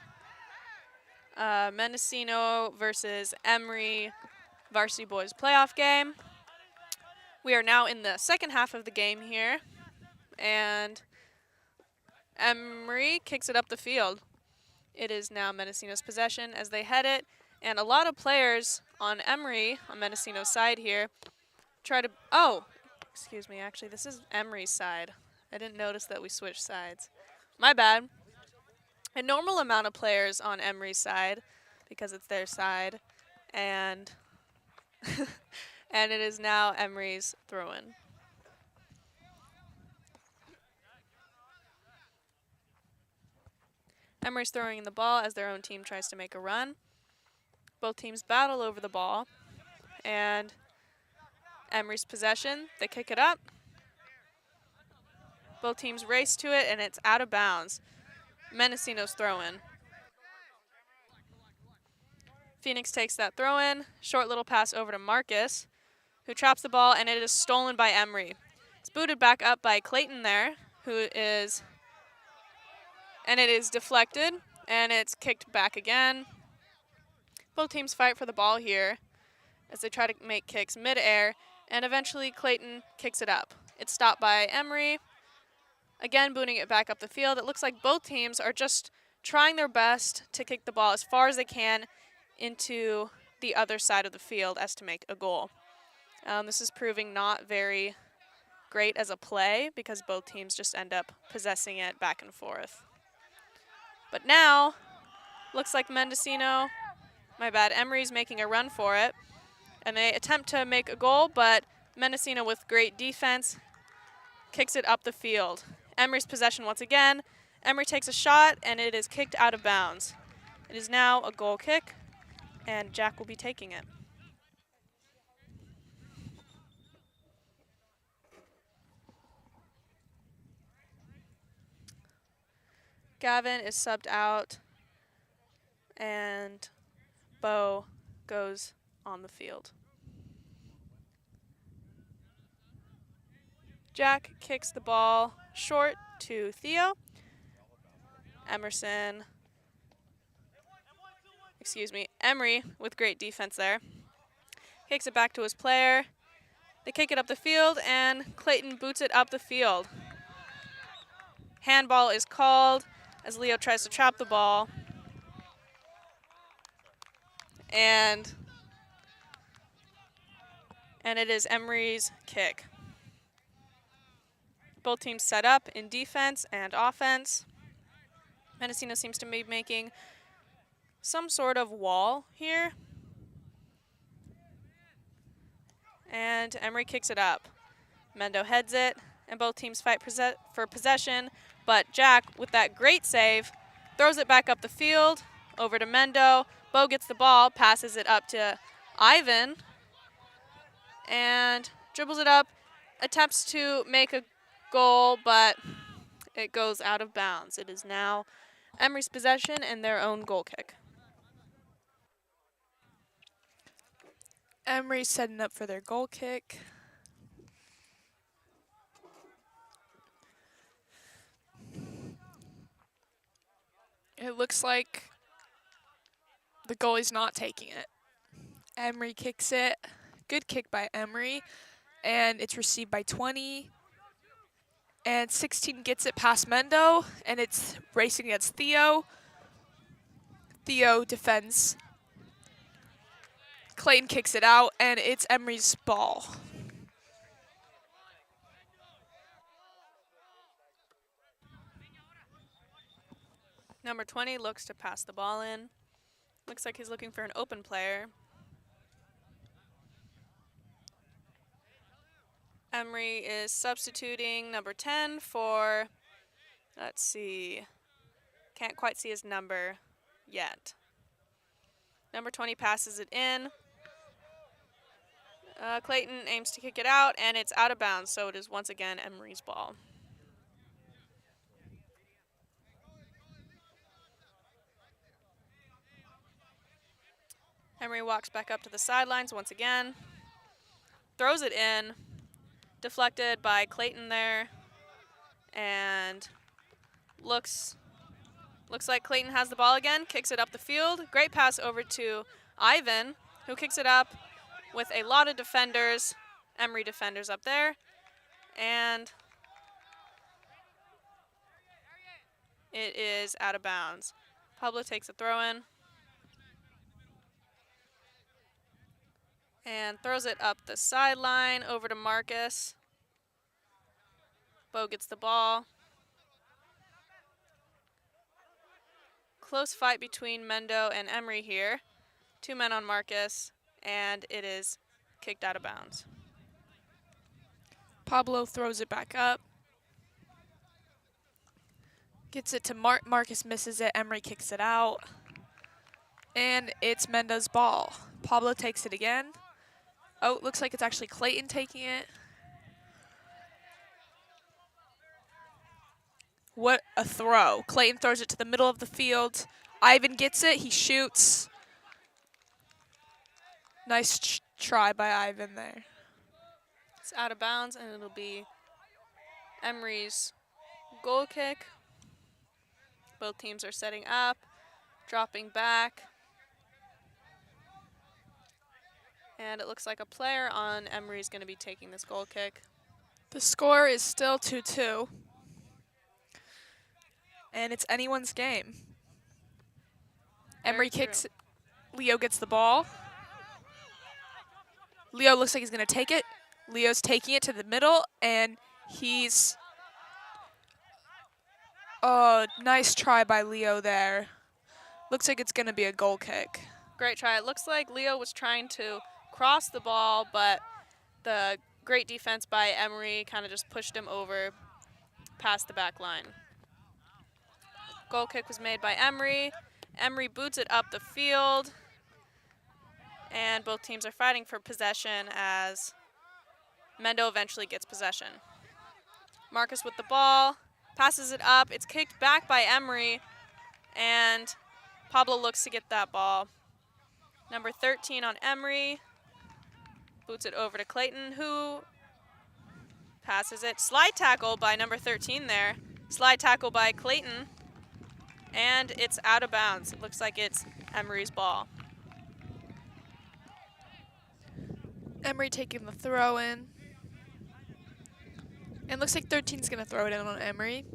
Mendocino versus Emery Varsity Boys playoff game. We are now in the second half of the game here, and Emery kicks it up the field. It is now Mendocino's possession as they head it, and a lot of players on Emery, on Mendocino's side here, try to, excuse me, actually this is Emery's side. I didn't notice that we switched sides. My bad. A normal amount of players on Emery's side, because it's their side, and and it is now Emery's throw-in. Emery's throwing the ball as their own team tries to make a run. Both teams battle over the ball, and Emery's possession, they kick it up. Both teams race to it, and it's out of bounds. Mendocino's throw-in. Phoenix takes that throw-in, short little pass over to Marcus, who traps the ball, and it is stolen by Emery. It's booted back up by Clayton there, and it is deflected, and it's kicked back again. Both teams fight for the ball here as they try to make kicks mid-air, and eventually Clayton kicks it up. It's stopped by Emery, again booting it back up the field. It looks like both teams are just trying their best to kick the ball as far as they can into the other side of the field as to make a goal. This is proving not very great as a play because both teams just end up possessing it back and forth. But now, looks like Emery's making a run for it, and they attempt to make a goal, but Mendocino with great defense kicks it up the field. Emery's possession once again. Emery takes a shot, and it is kicked out of bounds. It is now a goal kick, and Jack will be taking it. Gavin is subbed out, and Bo goes on the field. Jack kicks the ball short to Theo. Emery with great defense there. Kicks it back to his player. They kick it up the field, and Clayton boots it up the field. Handball is called as Leo tries to trap the ball. And it is Emery's kick. Both teams set up in defense and offense. Mendocino seems to be making some sort of wall here. And Emery kicks it up. Mendo heads it, and both teams fight for possession. But Jack, with that great save, throws it back up the field, over to Mendo. Bo gets the ball, passes it up to Ivan, and dribbles it up, attempts to make a goal, but it goes out of bounds. It is now Emery's possession and their own goal kick. Emery setting up for their goal kick. It looks like the goalie's not taking it. Emery kicks it. Good kick by Emery. And it's received by 20. And 16 gets it past Mendo. And it's racing against Theo. Theo defends. Clayton kicks it out, and it's Emery's ball. Number 20 looks to pass the ball in. Looks like he's looking for an open player. Emery is substituting number 10 for, let's see, can't quite see his number yet. Number 20 passes it in. Clayton aims to kick it out, and it's out of bounds, so it is once again Emery's ball. Emery walks back up to the sidelines once again, throws it in, deflected by Clayton there, and looks Looks like Clayton has the ball again, kicks it up the field. Great pass over to Ivan, who kicks it up with a lot of defenders, Emery defenders up there. And it is out of bounds. Pablo takes a throw in and throws it up the sideline over to Marcus. Bo gets the ball. Close fight between Mendo and Emery here. 2 men on Marcus, and it is kicked out of bounds. Pablo throws it back up. Gets it to Marcus misses it. Emery kicks it out. And it's Mendo's ball. Pablo takes it again. Oh, it looks like it's actually Clayton taking it. What a throw. Clayton throws it to the middle of the field. Ivan gets it. He shoots. Nice try by Ivan there. It's out of bounds, and it'll be Emery's goal kick. Both teams are setting up, dropping back. And it looks like a player on Emery is going to be taking this goal kick. The score is still 2-2. And it's anyone's game. Emery kicks it. Leo gets the ball. Leo looks like he's going to take it. Leo's taking it to the middle, and he's... Oh, nice try by Leo there. Looks like it's going to be a goal kick. Great try. It looks like Leo was trying to cross the ball, but the great defense by Emery kind of just pushed him over past the back line. Goal kick was made by Emery. Emery boots it up the field. And both teams are fighting for possession as Mendo eventually gets possession. Marcus with the ball, passes it up. It's kicked back by Emery, and Pablo looks to get that ball. Number 13 on Emery. Boots it over to Clayton, who passes it. Slide tackle by number 13 there. Slide tackle by Clayton. And it's out of bounds. It looks like it's Emery's ball. Emery taking the throw in. And looks like 13's going to throw it in on Emery.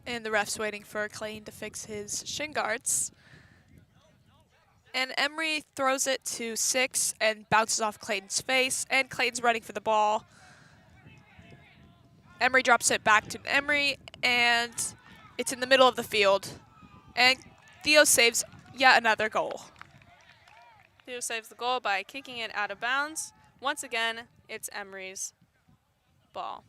And the ref's waiting for Clayton to fix his shin guards. And Emery throws it to 6 and bounces off Clayton's face. And Clayton's running for the ball. Emery drops it back to Emery, and it's in the middle of the field. And Theo saves yet another goal. Theo saves the goal by kicking it out of bounds. Once again, it's Emery's ball.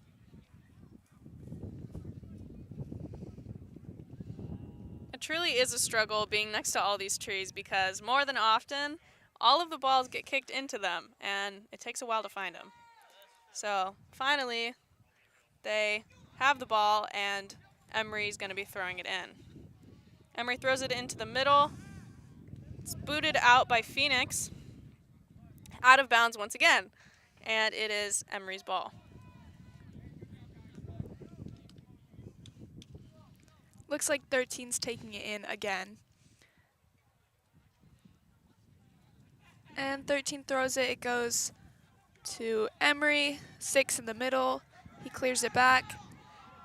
It truly is a struggle being next to all these trees because more than often, all of the balls get kicked into them, and it takes a while to find them. So finally, they have the ball, and Emery's going to be throwing it in. Emery throws it into the middle. It's booted out by Phoenix. Out of bounds once again, and it is Emery's ball. Looks like 13's taking it in again. And 13 throws it. It goes to Emery. 6 in the middle. He clears it back.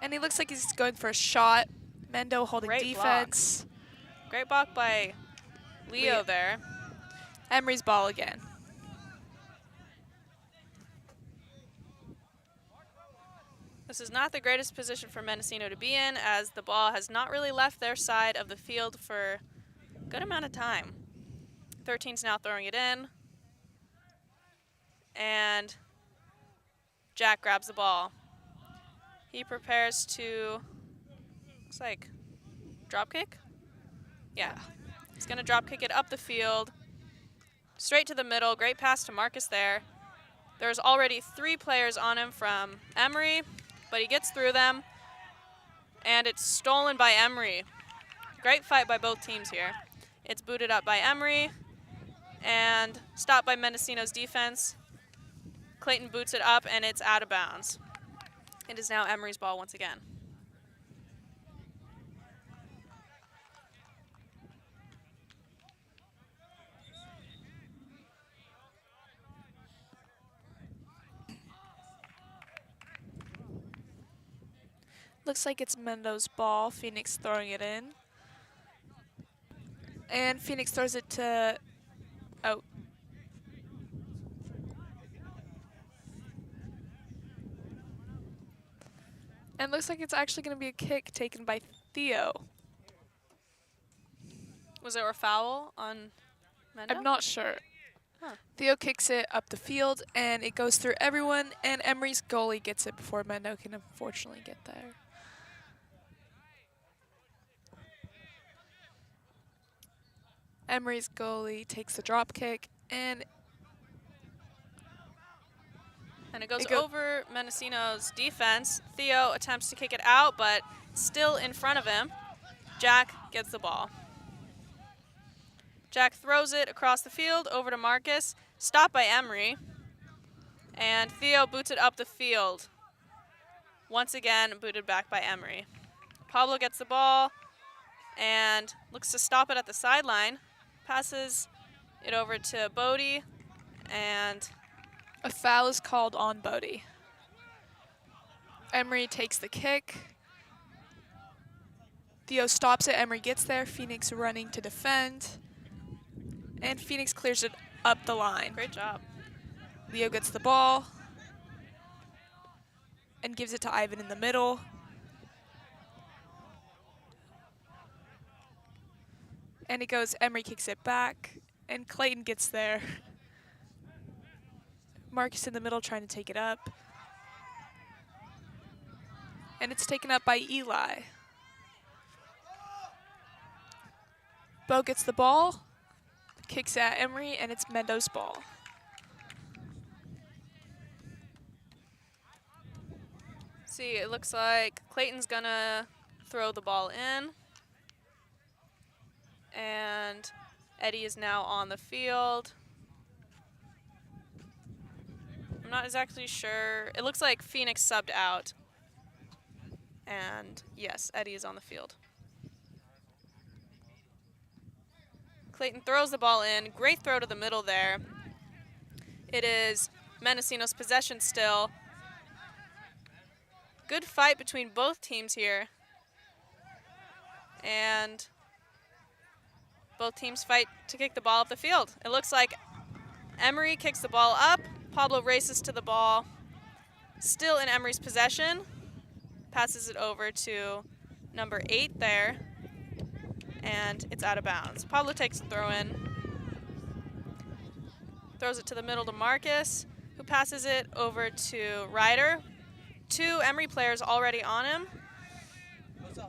And he looks like he's going for a shot. Mendo holding Great defense. Block. Great block by Leo there. Emery's ball again. This is not the greatest position for Mendocino to be in, as the ball has not really left their side of the field for a good amount of time. 13's now throwing it in. And Jack grabs the ball. He prepares to, looks like, drop kick? Yeah. He's going to drop kick it up the field, straight to the middle. Great pass to Marcus there. There's already 3 players on him from Emery, but he gets through them, and it's stolen by Emery. Great fight by both teams here. It's booted up by Emery and stopped by Mendocino's defense. Clayton boots it up, and it's out of bounds. It is now Emery's ball once again. Looks like it's Mendo's ball. Phoenix throwing it in. And Phoenix throws it to, oh. And looks like it's actually going to be a kick taken by Theo. Was there a foul on Mendo? I'm not sure. Huh. Theo kicks it up the field, and it goes through everyone, and Emery's goalie gets it before Mendo can unfortunately get there. Emery's goalie takes the drop kick, and it goes over Mendocino's defense. Theo attempts to kick it out, but still in front of him. Jack gets the ball. Jack throws it across the field over to Marcus, stopped by Emery, and Theo boots it up the field. Once again, booted back by Emery. Pablo gets the ball and looks to stop it at the sideline, passes it over to Bodie, and a foul is called on Bodie. Emery takes the kick. Theo stops it, Emery gets there, Phoenix running to defend. And Phoenix clears it up the line. Great job. Leo gets the ball and gives it to Ivan in the middle. And it goes, Emery kicks it back, and Clayton gets there. Marcus in the middle trying to take it up. And it's taken up by Eli. Bo gets the ball, kicks at Emery, and it's Mendo's ball. See, it looks like Clayton's gonna throw the ball in. And Eddie is now on the field. I'm not exactly sure. It looks like Phoenix subbed out. And yes, Eddie is on the field. Clayton throws the ball in. Great throw to the middle there. It is Mendocino's possession still. Good fight between both teams here. And both teams fight to kick the ball up the field. It looks like Emery kicks the ball up. Pablo races to the ball. Still in Emery's possession. Passes it over to number 8 there. And it's out of bounds. Pablo takes the throw in. Throws it to the middle to Marcus, who passes it over to Ryder. 2 Emery players already on him.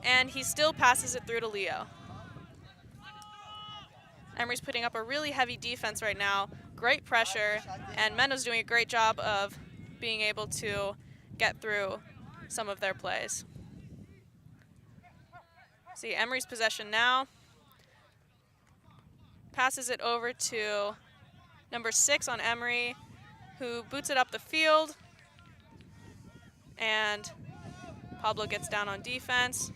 And he still passes it through to Leo. Emery's putting up a really heavy defense right now. Great pressure, and Mendo's doing a great job of being able to get through some of their plays. See, Emery's possession now. Passes it over to number 6 on Emery, who boots it up the field. And Pablo gets down on defense.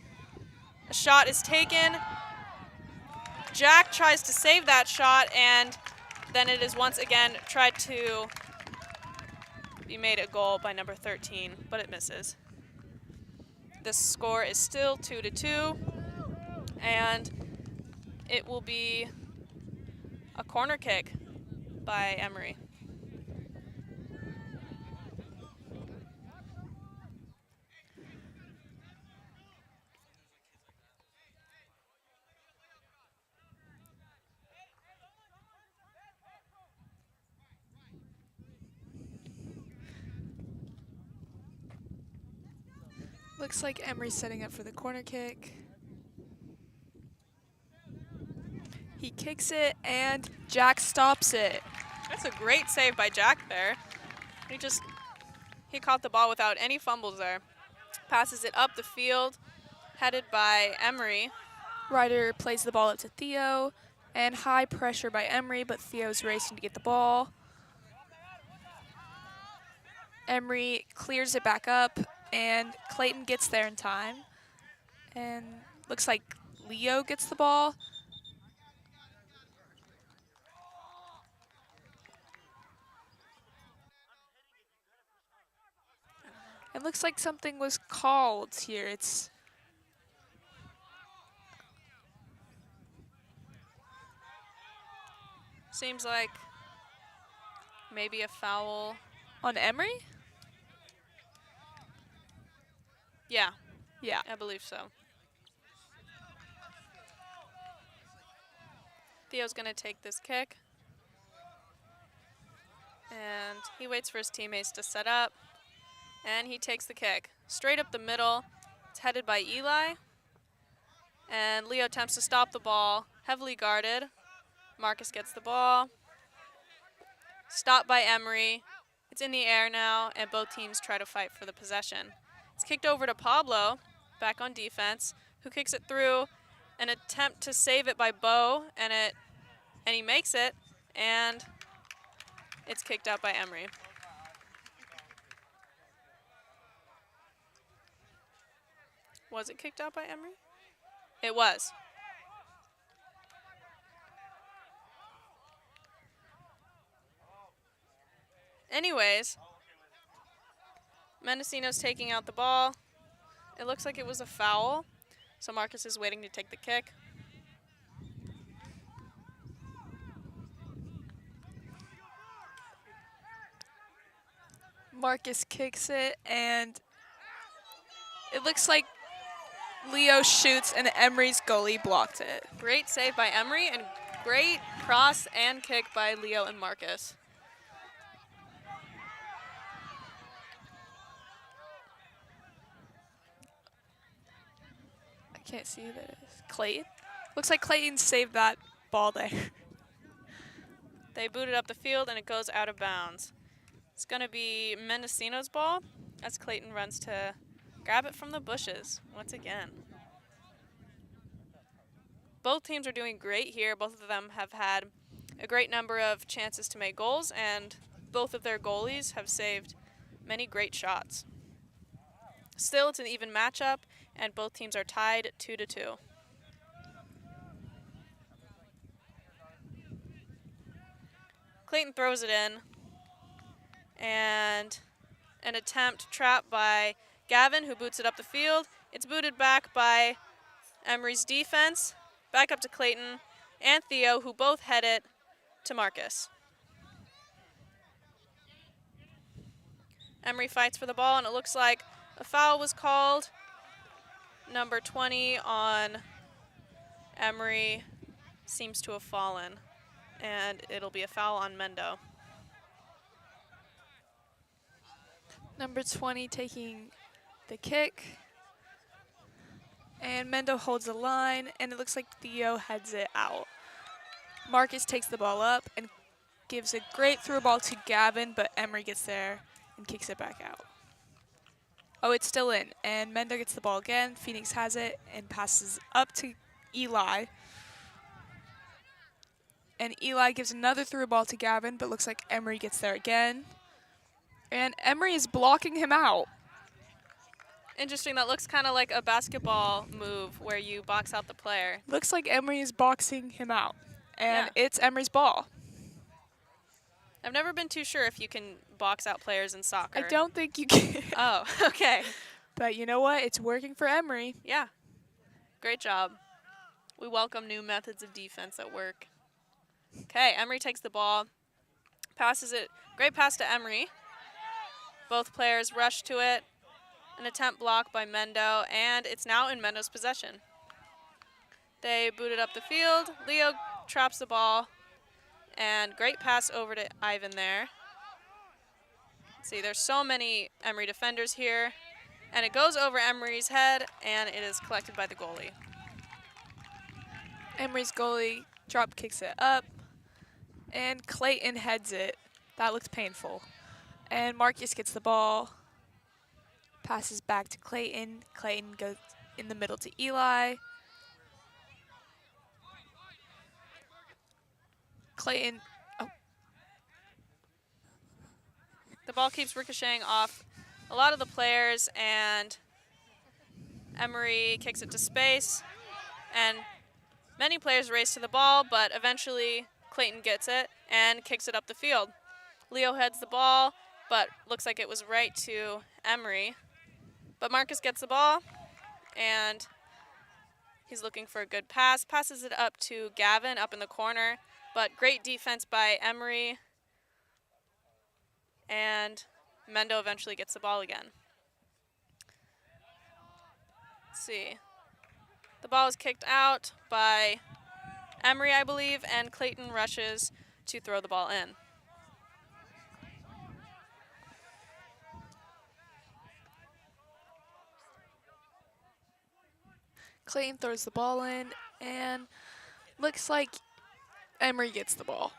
A shot is taken. Jack tries to save that shot, and then it is once again tried to be made a goal by number 13, but it misses. The score is still 2-2, and it will be a corner kick by Emery. Looks like Emery's setting up for the corner kick. He kicks it, and Jack stops it. That's a great save by Jack there. He caught the ball without any fumbles there. Passes it up the field, headed by Emery. Ryder plays the ball up to Theo, and high pressure by Emery, but Theo's racing to get the ball. Emery clears it back up, and Clayton gets there in time. And looks like Leo gets the ball. It looks like something was called here. It's Seems like maybe a foul. on Emery? Yeah, Yeah. I believe so. Theo's going to take this kick. And he waits for his teammates to set up. And he takes the kick. Straight up the middle. It's headed by Eli. And Leo attempts to stop the ball. Heavily guarded. Marcus gets the ball. Stopped by Emery. It's in the air now, and both teams try to fight for the possession. It's kicked over to Pablo, back on defense, who kicks it through. An attempt to save it by Bo, and he makes it, and it's kicked out by Emery. Was it kicked out by Emery? It was. Anyways, Mendocino's taking out the ball. It looks like it was a foul, so Marcus is waiting to take the kick. Marcus kicks it, and it looks like Leo shoots, and Emery's goalie blocked it. Great save by Emery, and great cross and kick by Leo and Marcus. I can't see who that is. Clayton? Looks like Clayton saved that ball there. They boot it up the field, and it goes out of bounds. It's going to be Mendocino's ball as Clayton runs to grab it from the bushes once again. Both teams are doing great here. Both of them have had a great number of chances to make goals, and both of their goalies have saved many great shots. Still, it's an even matchup, and both teams are tied 2-2. Clayton throws it in, and an attempt trapped by Gavin, who boots it up the field. It's booted back by Emery's defense, back up to Clayton and Theo, who both head it to Marcus. Emery fights for the ball, and it looks like a foul was called. Number 20 on Emery seems to have fallen, and it'll be a foul on Mendo. Number 20 taking the kick. And Mendo holds the line, and it looks like Theo heads it out. Marcus takes the ball up and gives a great through ball to Gavin, but Emery gets there and kicks it back out. Oh, it's still in, and Mendo gets the ball again. Phoenix has it and passes up to Eli. And Eli gives another through ball to Gavin, but looks like Emery gets there again. And Emery is blocking him out. Interesting, that looks kind of like a basketball move where you box out the player. Looks like Emery is boxing him out, and Yeah. it's Emery's ball. I've never been too sure if you can box out players in soccer. I don't think you can. Oh, okay. But you know what? It's working for Emery. Yeah. Great job. We welcome new methods of defense at work. Okay, Emery takes the ball, passes it. Great pass to Emery. Both players rush to it. An attempt blocked by Mendo, and it's now in Mendo's possession. They boot it up the field. Leo traps the ball, and great pass over to Ivan there. Let's see, there's so many Emery defenders here, and it goes over Emery's head, and it is collected by the goalie. Emery's goalie drop kicks it up, and Clayton heads it. That looks painful. And Marcus gets the ball, passes back to Clayton. Clayton goes in the middle to Eli. Clayton, The ball keeps ricocheting off a lot of the players, and Emery kicks it to space, and many players race to the ball, but eventually Clayton gets it and kicks it up the field. Leo heads the ball, but looks like it was right to Emery. But Marcus gets the ball, and he's looking for a good pass. Passes it up to Gavin up in the corner, but great defense by Emery. And Mendo eventually gets the ball again. Let's see. The ball is kicked out by Emery, I believe, and Clayton rushes to throw the ball in. Clayton throws the ball in, and looks like Emery gets the ball.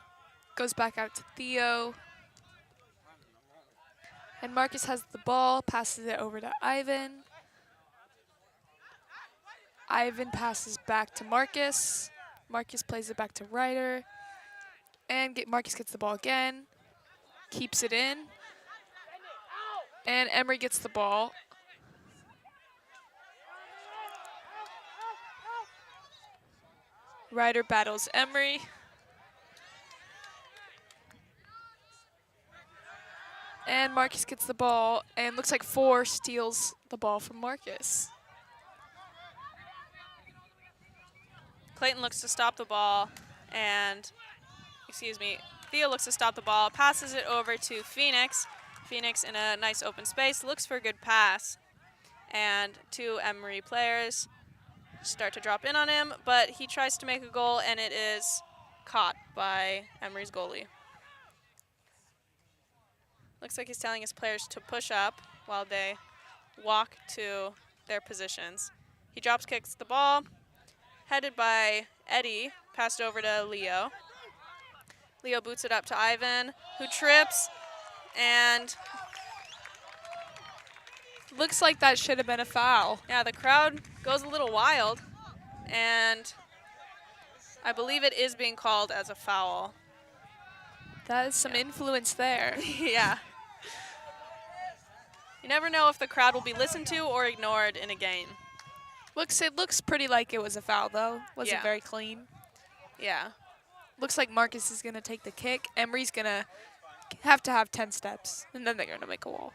Goes back out to Theo. And Marcus has the ball, passes it over to Ivan. Ivan passes back to Marcus. Marcus plays it back to Ryder. And Marcus gets the ball again. Keeps it in. And Emery gets the ball. Ryder battles Emery. And Marcus gets the ball, and looks like 4 steals the ball from Marcus. Clayton looks to stop the ball, and, Theo looks to stop the ball, passes it over to Phoenix. Phoenix in a nice open space, looks for a good pass. And 2 Emery players start to drop in on him, but he tries to make a goal, and it is caught by Emery's goalie. Looks like he's telling his players to push up while they walk to their positions. He drops kicks the ball, headed by Eddie, passed over to Leo. Leo boots it up to Ivan, who trips, and looks like that should have been a foul. Yeah, the crowd goes a little wild, and I believe it is being called as a foul. That is some influence there. Yeah. You never know if the crowd will be listened to or ignored in a game. It looks pretty like it was a foul, though. Wasn't very clean. Yeah. Looks like Marcus is going to take the kick. Emery's going to have 10 steps, and then they're going to make a wall.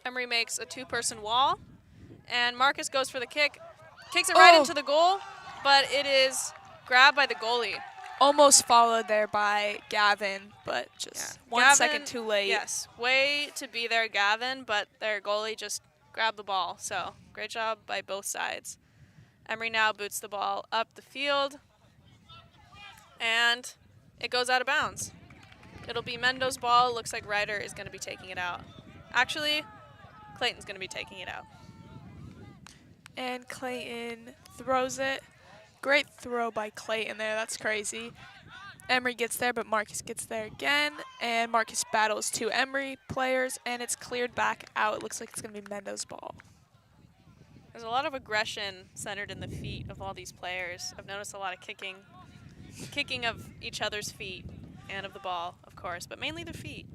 Emery makes a 2-person wall, and Marcus goes for the kick. Kicks it right into the goal, but it is grabbed by the goalie. Almost followed there by Gavin, but just 1 second too late. Yes, way to be there, Gavin, but their goalie just grabbed the ball. So great job by both sides. Emery now boots the ball up the field, and it goes out of bounds. It'll be Mendo's ball. Looks like Ryder is going to be taking it out. Actually, Clayton's going to be taking it out. And Clayton throws it. Great throw by Clayton there. That's crazy. Emery gets there, but Marcus gets there again. And Marcus battles 2 Emery players, and it's cleared back out. It looks like it's going to be Mendo's ball. There's a lot of aggression centered in the feet of all these players. I've noticed a lot of kicking of each other's feet and of the ball, of course, but mainly their feet.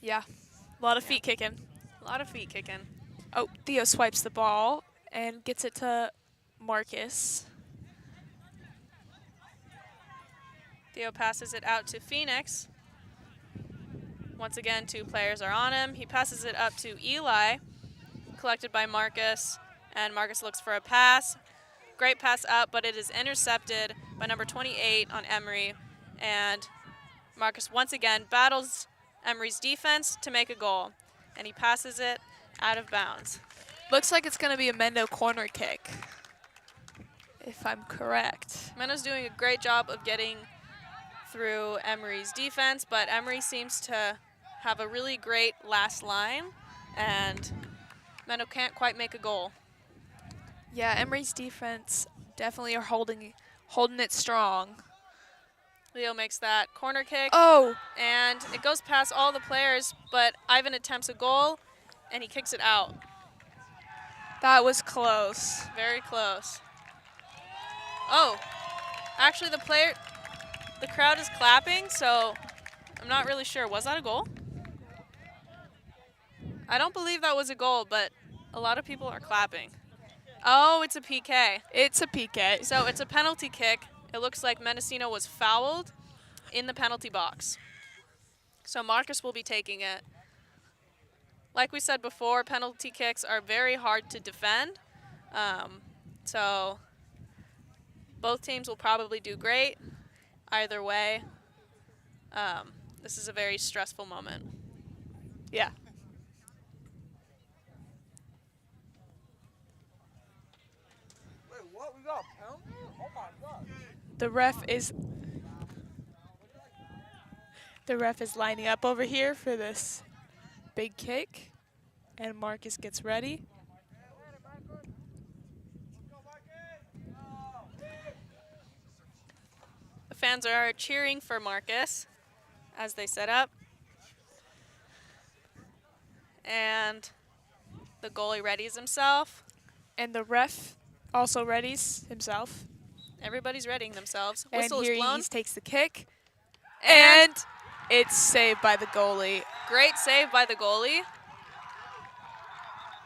Yeah, a lot of feet kicking. A lot of feet kicking. Oh, Theo swipes the ball and gets it to Marcus. Theo passes it out to Phoenix. Once again, 2 players are on him. He passes it up to Eli, collected by Marcus, and Marcus looks for a pass. Great pass up, but it is intercepted by number 28 on Emery, and Marcus once again battles Emery's defense to make a goal, and he passes it out of bounds. Looks like it's going to be a Mendo corner kick, if I'm correct. Mendo's doing a great job of getting through Emery's defense, but Emery seems to have a really great last line, and Mendo can't quite make a goal. Yeah, Emery's defense definitely are holding it strong. Leo makes that corner kick. Oh! And it goes past all the players, but Ivan attempts a goal, and he kicks it out. That was close. Very close. Oh, actually the crowd is clapping, so I'm not really sure. Was that a goal? I don't believe that was a goal, but a lot of people are clapping. Oh, it's a PK. It's a PK. So it's a penalty kick. It looks like Mendocino was fouled, in the penalty box. So Marcus will be taking it. Like we said before, penalty kicks are very hard to defend. So both teams will probably do great either way. This is a very stressful moment. Yeah. Wait, what? We got a penalty? Oh my god. The ref is lining up over here for this big kick, and Marcus gets ready. The fans are cheering for Marcus as they set up. And the goalie readies himself. And the ref also readies himself. Everybody's readying themselves. And Whistle here is blown. he takes the kick. And And it's saved by the goalie. great save by the goalie.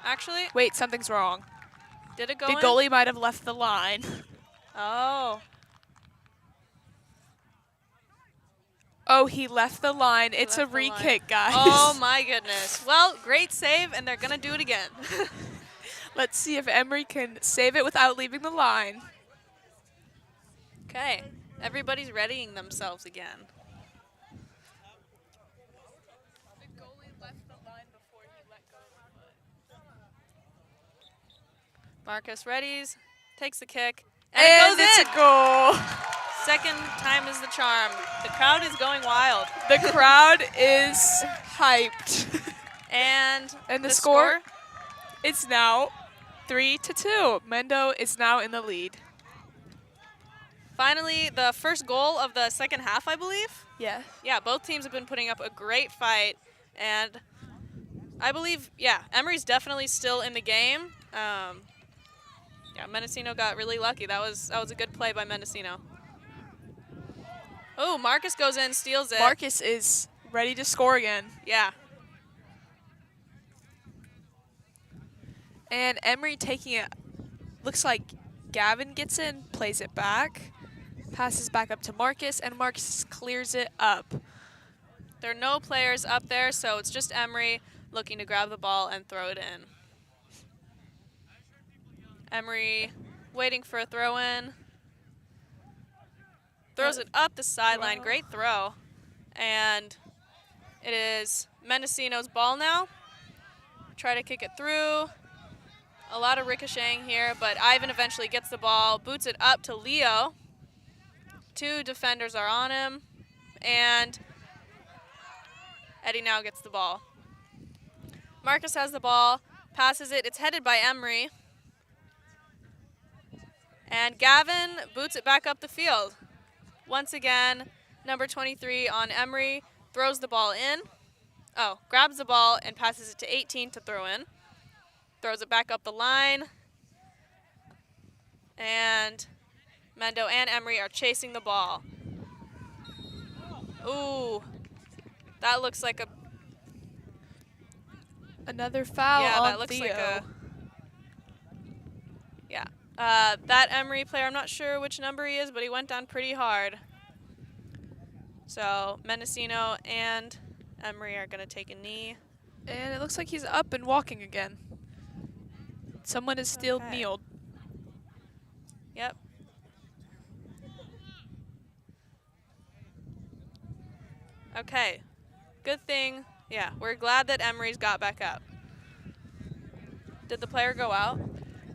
Actually, Wait, something's wrong. did it go The in? goalie might have left the line. Oh. Oh, he left the line. It's a left the line. re-kick, guys. Oh my goodness. Well, great save, and they're going to do it again. Let's see if Emery can save it without leaving the line. Okay, everybody's readying themselves again. The goalie left the line before he let go of the foot. Marcus readies, takes the kick, and And it goes it's in. a goal. Second time is the charm. The crowd is going wild. The crowd is hyped. And The score? It's now 3-2. Mendo is now in the lead. Finally, the first goal of the second half, I believe. Yeah. Yeah, both teams have been putting up a great fight, and I believe, yeah, Emery's definitely still in the game. Yeah, Mendocino got really lucky. That was a good play by Mendocino. Oh, Marcus goes in, steals it. Marcus is ready to score again. Yeah. And Emery taking it. Looks like Gavin gets in, plays it back, passes back up to Marcus, and Marcus clears it up. There are no players up there, so it's just Emery looking to grab the ball and throw it in. Emery waiting for a throw in. Throws it up the sideline. Wow. Great throw. And it is Mendocino's ball now. Try to kick it through. A lot of ricocheting here, but Ivan eventually gets the ball, boots it up to Leo. Two defenders are on him, and Eddie now gets the ball. Marcus has the ball, passes it. It's headed by Emery. And Gavin boots it back up the field. Once again, number 23 on Emery throws the ball in. Oh, grabs the ball and passes it to 18 to throw in. Throws it back up the line. And Mendo and Emery are chasing the ball. Ooh, that looks like a... Another foul yeah, on that looks Theo. like a... Yeah. That Emery player, I'm not sure which number he is, but he went down pretty hard. So Mendocino and Emery are going to take a knee. And it looks like he's up and walking again. Someone is still Okay. kneeled. Yep. Okay. Good thing. Yeah, we're glad that Emery's got back up. Did the player go out?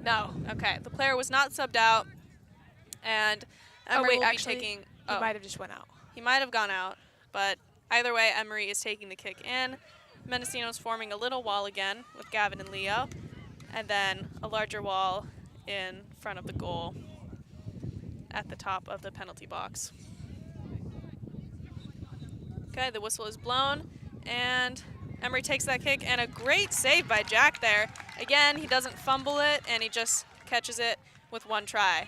No. Okay, the player was not subbed out, and Emery will actually, be taking... He might have just went out. He might have gone out, but either way, Emery is taking the kick in. Mendocino's forming a little wall again with Gavin and Leo, and then a larger wall in front of the goal at the top of the penalty box. Okay, the whistle is blown, and Emery takes that kick, and a great save by Jack there. Again, he doesn't fumble it, and he just catches it with one try.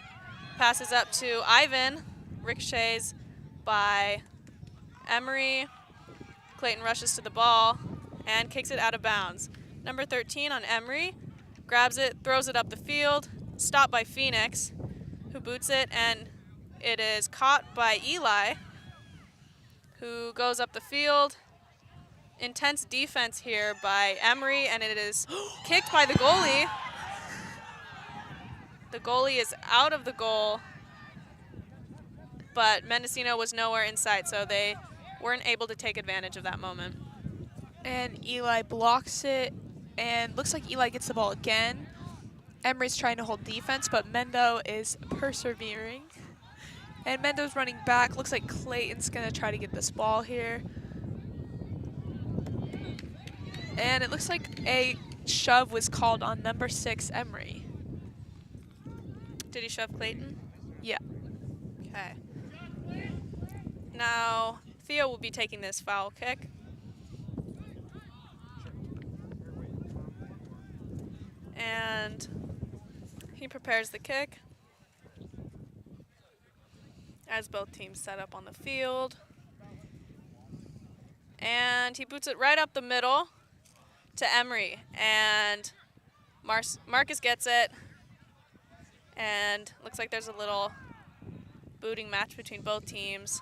Passes up to Ivan, ricochets by Emery. Clayton rushes to the ball and kicks it out of bounds. Number 13 on Emery grabs it, throws it up the field, stopped by Phoenix, who boots it, and it is caught by Eli. who goes up the field. Intense defense here by Emery, and it is kicked by the goalie. The goalie is out of the goal, but Mendocino was nowhere in sight, so they weren't able to take advantage of that moment. And Eli blocks it, and looks like Eli gets the ball again. Emery's trying to hold defense, but Mendo is persevering. And Mendo's running back. Looks like Clayton's gonna try to get this ball here. And it looks like a shove was called on number 6, Emery. Did he shove Clayton? Yeah. Okay. Now, Theo will be taking this foul kick. And he prepares the kick as both teams set up on the field. And he boots it right up the middle to Emery. And Marcus gets it. And looks like there's a little booting match between both teams.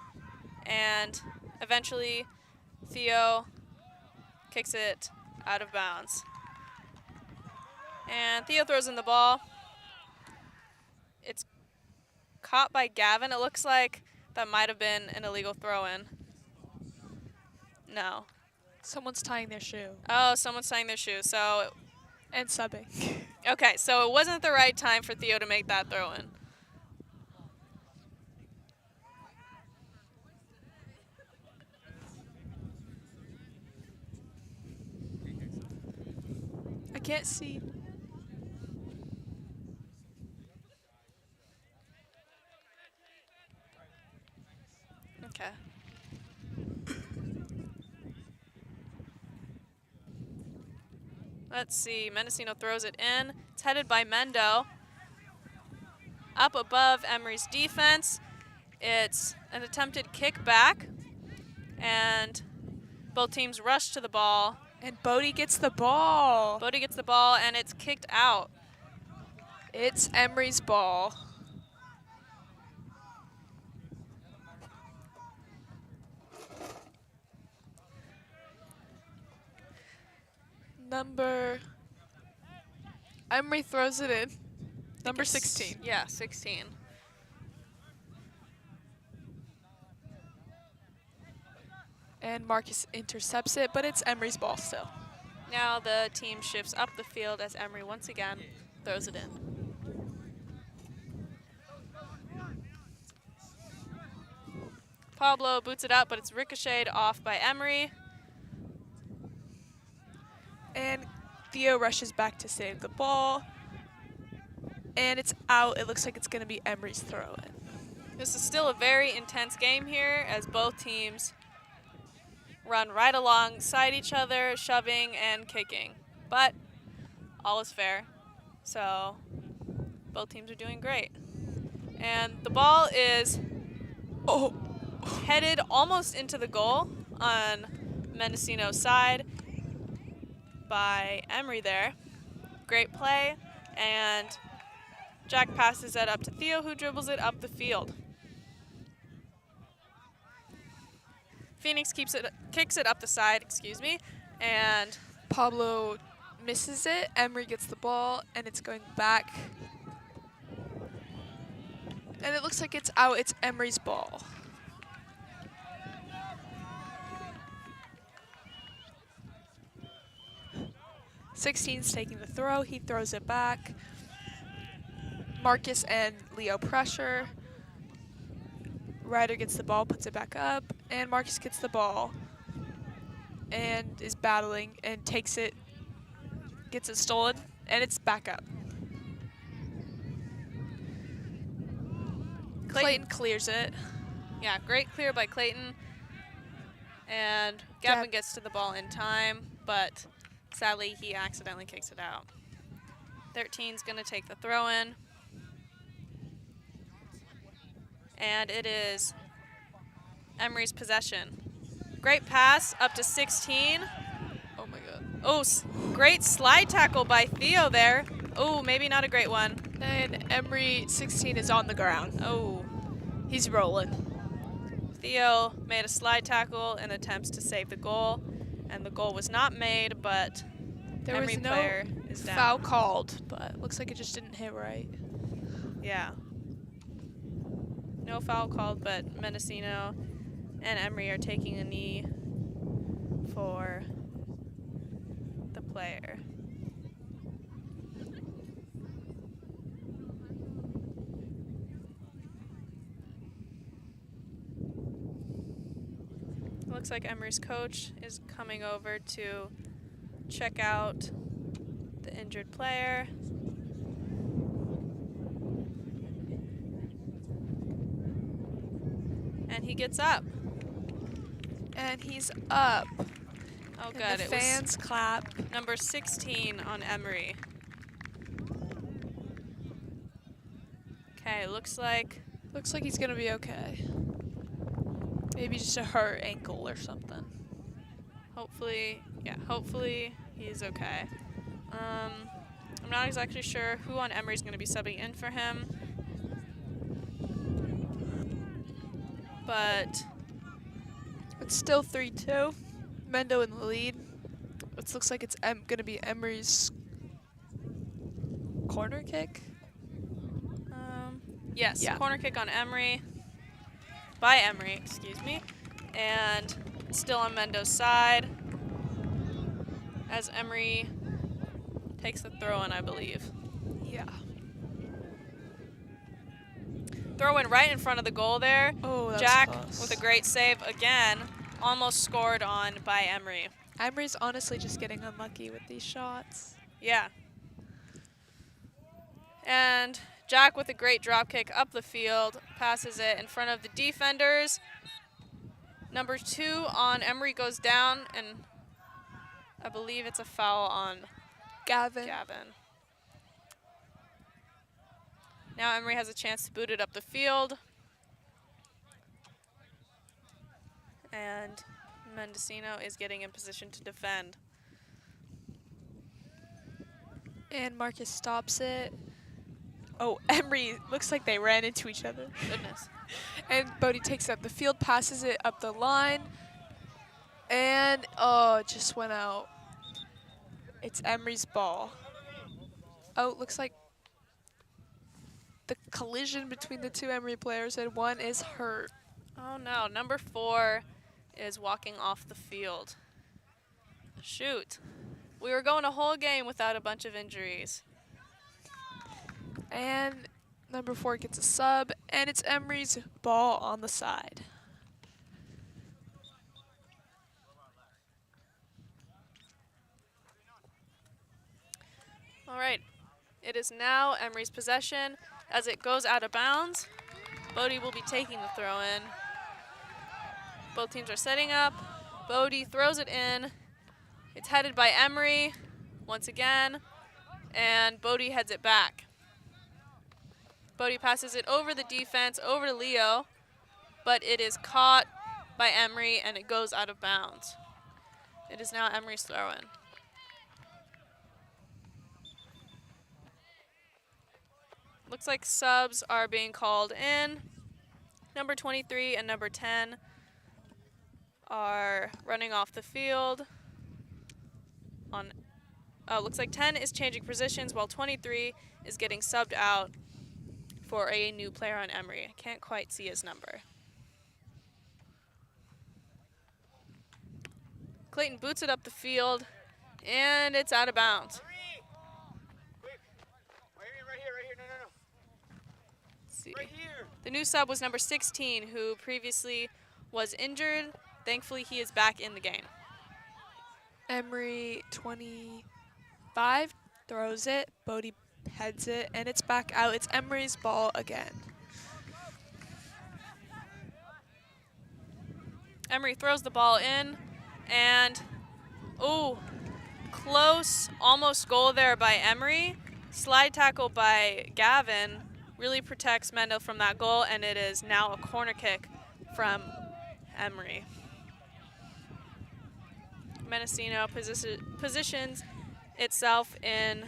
And eventually, Theo kicks it out of bounds. And Theo throws in the ball. It's caught by Gavin. It looks like that might have been an illegal throw-in. No. Someone's tying their shoe. Oh, someone's tying their shoe. So, And subbing. okay, so it wasn't the right time for Theo to make that throw-in. I can't see. Okay. Let's see. Mendocino throws it in. It's headed by Mendo. Up above Emery's defense. It's an attempted kick back. And both teams rush to the ball. And Bodie gets the ball. Bodie gets the ball, and it's kicked out. It's Emery's ball. Emery throws it in. Number 16. Yeah, 16. And Marcus intercepts it, but it's Emery's ball still. Now the team shifts up the field as Emery once again throws it in. Pablo boots it up, but it's ricocheted off by Emery. And Theo rushes back to save the ball. And it's out. It looks like it's going to be Emery's throw-in. This is still a very intense game here as both teams run right alongside each other, shoving and kicking. But all is fair. So both teams are doing great. And the ball is headed almost into the goal on Mendocino's side by Emery there. Great play, and Jack passes it up to Theo, who dribbles it up the field. Phoenix kicks it up the side, and Pablo misses it. Emery gets the ball, and it's going back. And it looks like it's out. It's Emery's ball. Sixteen's taking the throw. He throws it back. Marcus and Leo pressure. Ryder gets the ball, puts it back up, and Marcus gets the ball and is battling and takes it, gets it stolen, and it's back up. Clayton clears it. yeah, great clear by Clayton. And Gavin gets to the ball in time, but sadly he accidentally kicks it out. 13's going to take the throw in. And it is Emery's possession. Great pass up to 16. Oh my god. Oh, great slide tackle by Theo there. Oh, maybe not a great one. And Emery 16 is on the ground. Oh, He's rolling. Theo made a slide tackle in attempts to save the goal, and the goal was not made, but There Emery was no player is down. foul called, but looks like it just didn't hit right. Yeah. No foul called, but Mendocino and Emery are taking a knee for the player. Looks like Emery's coach is coming over to check out the injured player. And he gets up. And he's up. Oh, And good. the It was fans clap. number 16 on Emery. Okay, looks like Looks like he's gonna be okay. Maybe just a hurt ankle or something. hopefully he's okay. I'm not exactly sure who on Emery's going to be subbing in for him. But It's still 3-2. Mendo in the lead. It looks like it's gonna be Emery's corner kick. yes, Yeah. corner kick on Emery. By Emery, excuse me. And still on Mendo's side. As Emery takes the throw in, I believe. Yeah. Throw in right in front of the goal there. Oh, that's Jack close. with a great save again. Almost scored on by Emery. Emery's honestly just getting unlucky with these shots. Yeah. And Jack with a great drop kick up the field, passes it in front of the defenders. Number 2 on Emery goes down, and I believe it's a foul on Gavin. Now Emery has a chance to boot it up the field. And Mendocino is getting in position to defend. And Marcus stops it. Oh, Emery, looks like they ran into each other. Goodness. And Bodie takes up the field, passes it up the line. And, oh, it just went out. It's Emery's ball. Oh, looks like the collision between the two Emery players, and one is hurt. Oh no, number 4 is walking off the field. Shoot. We were going a whole game without a bunch of injuries. And number 4 gets a sub, and it's Emery's ball on the side. All right, it is now Emery's possession as it goes out of bounds. Bodie will be taking the throw in. Both teams are setting up. Bodie throws it in. It's headed by Emery once again, and Bodie heads it back. Bodie passes it over the defense, over to Leo, but it is caught by Emery and it goes out of bounds. It is now Emery's throw-in. Looks like subs are being called in. Number 23 and number 10 are running off the field. Looks like 10 is changing positions while 23 is getting subbed out for a new player on Emery. I can't quite see his number. Clayton boots it up the field, and it's out of bounds. Right here. No. Let's see. Right here. The new sub was number 16, who previously was injured. Thankfully, he is back in the game. Emery 25 throws it, Bodie heads it, and it's back out. It's Emery's ball again. Emery throws the ball in, and close, almost goal there by Emery. Slide tackle by Gavin really protects Mendel from that goal, and it is now a corner kick from Emery. Mendocino positions itself in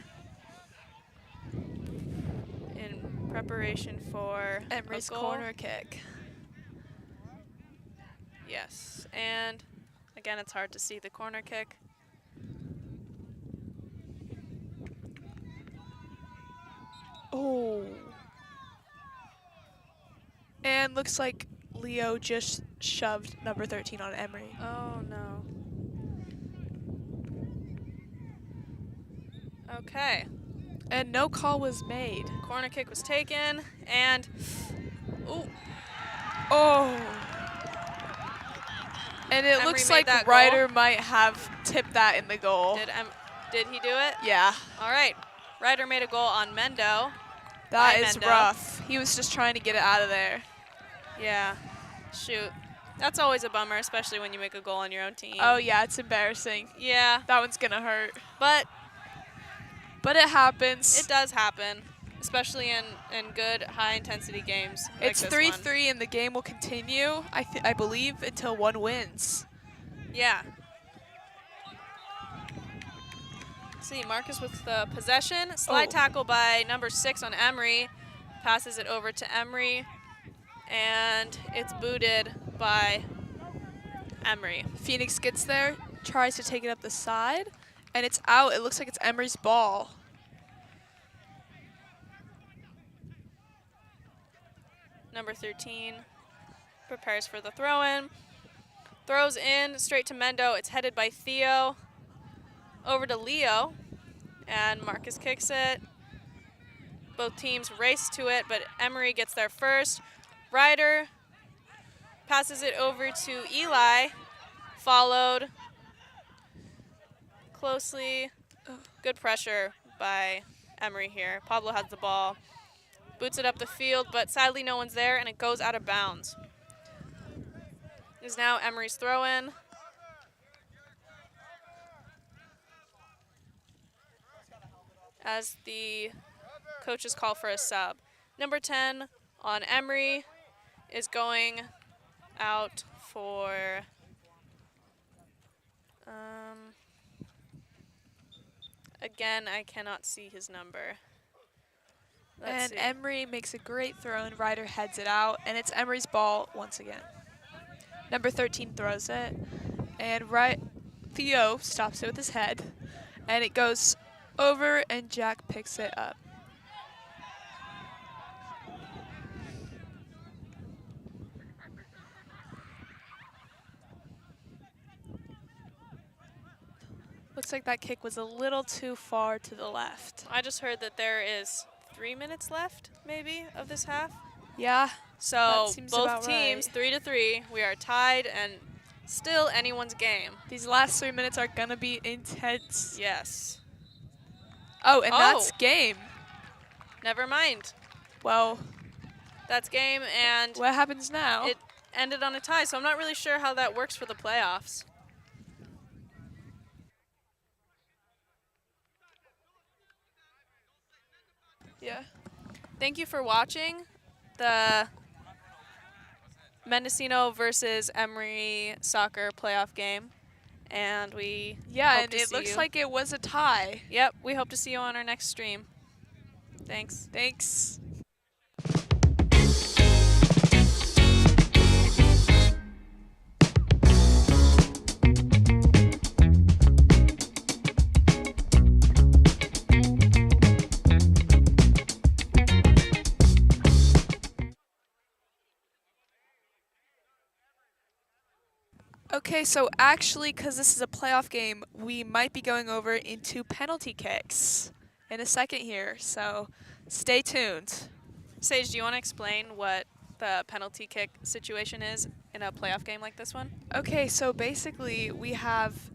preparation for Emery's a goal. corner kick. Yes, and again, it's hard to see the corner kick. Oh. And looks like Leo just shoved number 13 on Emery. Oh, no. Okay. And no call was made. Corner kick was taken, and ooh, Oh. And it Emery looks made like that goal. Ryder might have tipped that in the goal. did he do it? Yeah. All right. Ryder made a goal on Mendo. That By is Mendo. rough. He was just trying to get it out of there. Yeah. Shoot. That's always a bummer, especially when you make a goal on your own team. Oh, yeah, it's embarrassing. Yeah, That one's going to hurt. but But it happens. it does happen, especially in good, high-intensity games like It's this 3-3, and the game will continue, I believe, until one wins. one. Yeah. See, Marcus with the possession. Slide tackle by number 6 on Emery. Passes it over to Emery, and it's booted by Emery. Phoenix gets there, tries to take it up the side, and it's out. It looks like it's Emery's ball. Number 13 prepares for the throw-in. Throws in straight to Mendo. It's headed by Theo. Over to Leo, and Marcus kicks it. Both teams race to it, but Emery gets there first. Ryder passes it over to Eli, followed closely. Good pressure by Emery here. Pablo has the ball. Boots it up the field, but sadly no one's there, and it goes out of bounds. It is now Emery's throw-in. As the coaches call for a sub. Number 10 on Emery is going out for again, I cannot see his number. Let's see. Emery makes a great throw, and Ryder heads it out, and it's Emery's ball once again. Number 13 throws it, and Theo stops it with his head, and it goes over, and Jack picks it up. Looks like that kick was a little too far to the left. I just heard that there is 3 minutes left, maybe, of this half. Yeah. So That seems both about teams, right. 3-3. We are tied, and still anyone's game. These last 3 minutes are going to be intense. Yes. Oh, and that's game. Never mind. Well, That's game, and what happens now? it ended on a tie, so I'm not really sure how that works for the playoffs. Yeah. Thank you for watching the Mendocino versus Emery soccer playoff game. And we Yeah, hope and to it see looks you. like it was a tie. Yep, we hope to see you on our next stream. Thanks. Thanks. Okay, so actually, because this is a playoff game, we might be going over into penalty kicks in a second here, so stay tuned. Sage, do you want to explain what the penalty kick situation is in a playoff game like this one? Okay, so basically we have,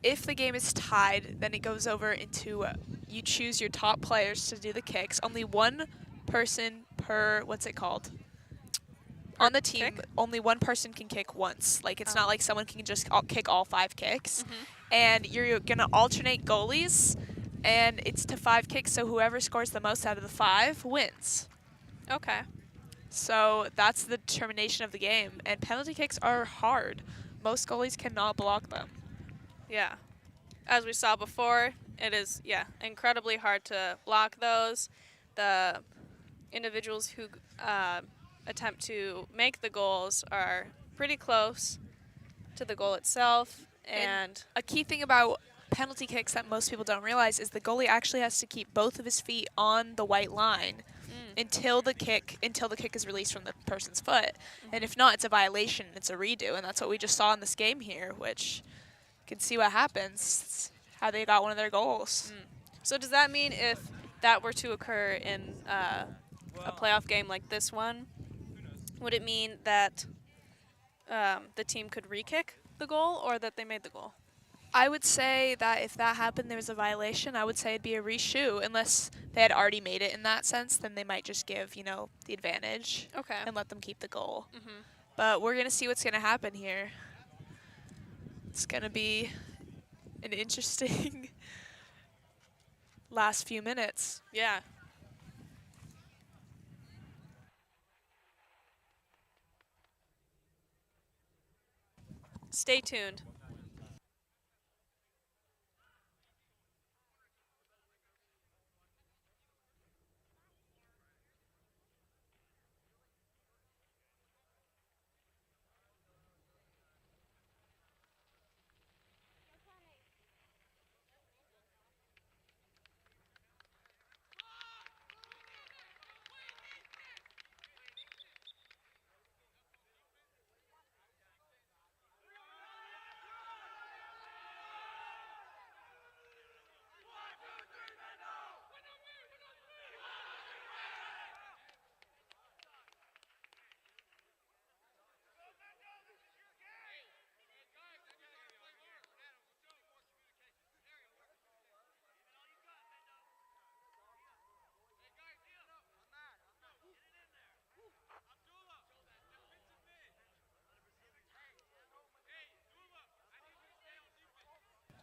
if the game is tied, then it goes over into, you choose your top players to do the kicks. Only one person per, what's it called? On the team, kick? only one person can kick once. Like, it's not like someone can just kick all 5 kicks. Mm-hmm. And you're going to alternate goalies, and it's to 5 kicks, so whoever scores the most out of the 5 wins. Okay. So that's the determination of the game. And penalty kicks are hard. Most goalies cannot block them. Yeah. As we saw before, it is, incredibly hard to block those. The individuals who attempt to make the goals are pretty close to the goal itself. And a key thing about penalty kicks that most people don't realize is the goalie actually has to keep both of his feet on the white line until the kick is released from the person's foot. And if not, it's a violation. It's a redo, and that's what we just saw in this game here, which you can see what happens. It's how they got one of their goals. So does that mean if that were to occur in a playoff game like this one, would it mean that the team could re-kick the goal or that they made the goal? I would say that if that happened, there was a violation. I would say it'd be a reshoot. Unless they had already made it in that sense, then they might just give, the advantage and let them keep the goal. But we're going to see what's going to happen here. It's going to be an interesting last few minutes. Yeah. Stay tuned.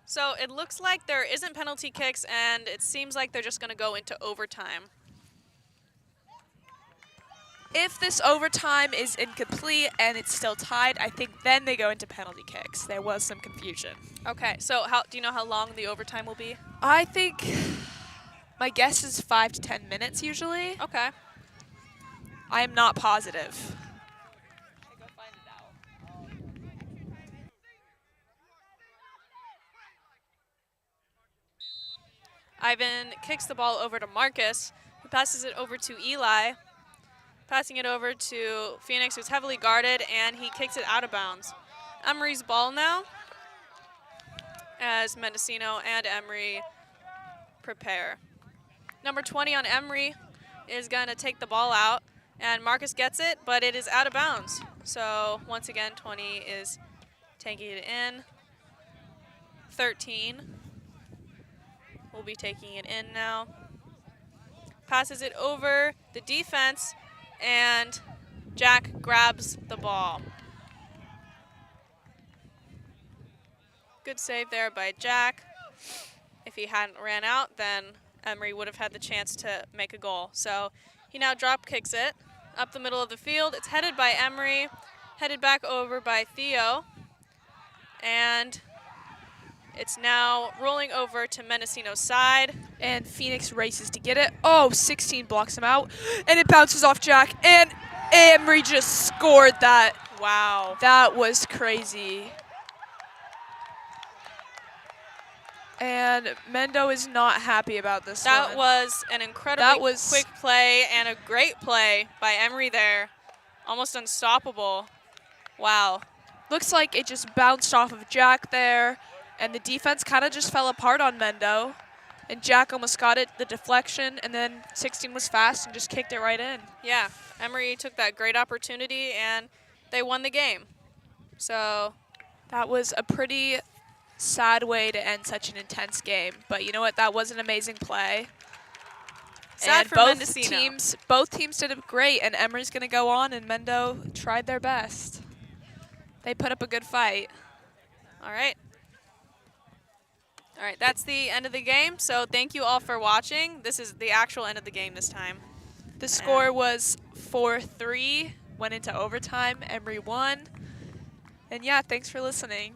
So it looks like there isn't penalty kicks, and it seems like they're just going to go into overtime. If this overtime is incomplete and it's still tied, I think then they go into penalty kicks. There was some confusion. Okay, so do you know how long the overtime will be? I think my guess is 5 to 10 minutes usually. Okay. I am not positive. Go find it out. Ivan kicks the ball over to Marcus, who passes it over to Eli, passing it over to Phoenix, who's heavily guarded, and he kicks it out of bounds. Emery's ball now, as Mendocino and Emery prepare. Number 20 on Emery is going to take the ball out, and Marcus gets it, but it is out of bounds. So once again, 20 is taking it in. 13 will be taking it in now. Passes it over the defense, and Jack grabs the ball. Good save there by Jack. If he hadn't ran out, then Emery would have had the chance to make a goal. So he now drop kicks it up the middle of the field. It's headed by Emery, headed back over by Theo, and it's now rolling over to Mendocino's side. And Phoenix races to get it. Oh, 16 blocks him out. And it bounces off Jack. And Emery just scored that. Wow. That was crazy. And Mendo is not happy about this one. That was an incredibly quick play and a great play by Emery there. Almost unstoppable. Wow. Looks like it just bounced off of Jack there. And the defense kind of just fell apart on Mendo. And Jack almost got it, the deflection, and then 16 was fast and just kicked it right in. Yeah, Emery took that great opportunity, and they won the game. So that was a pretty sad way to end such an intense game. But you know what? That was an amazing play. Sad and for Mendocino. Both teams did it great, and Emery's going to go on, and Mendo tried their best. They put up a good fight. All right. All right, that's the end of the game. So thank you all for watching. This is the actual end of the game this time. The score was 4-3, went into overtime. Emery won. And yeah, thanks for listening.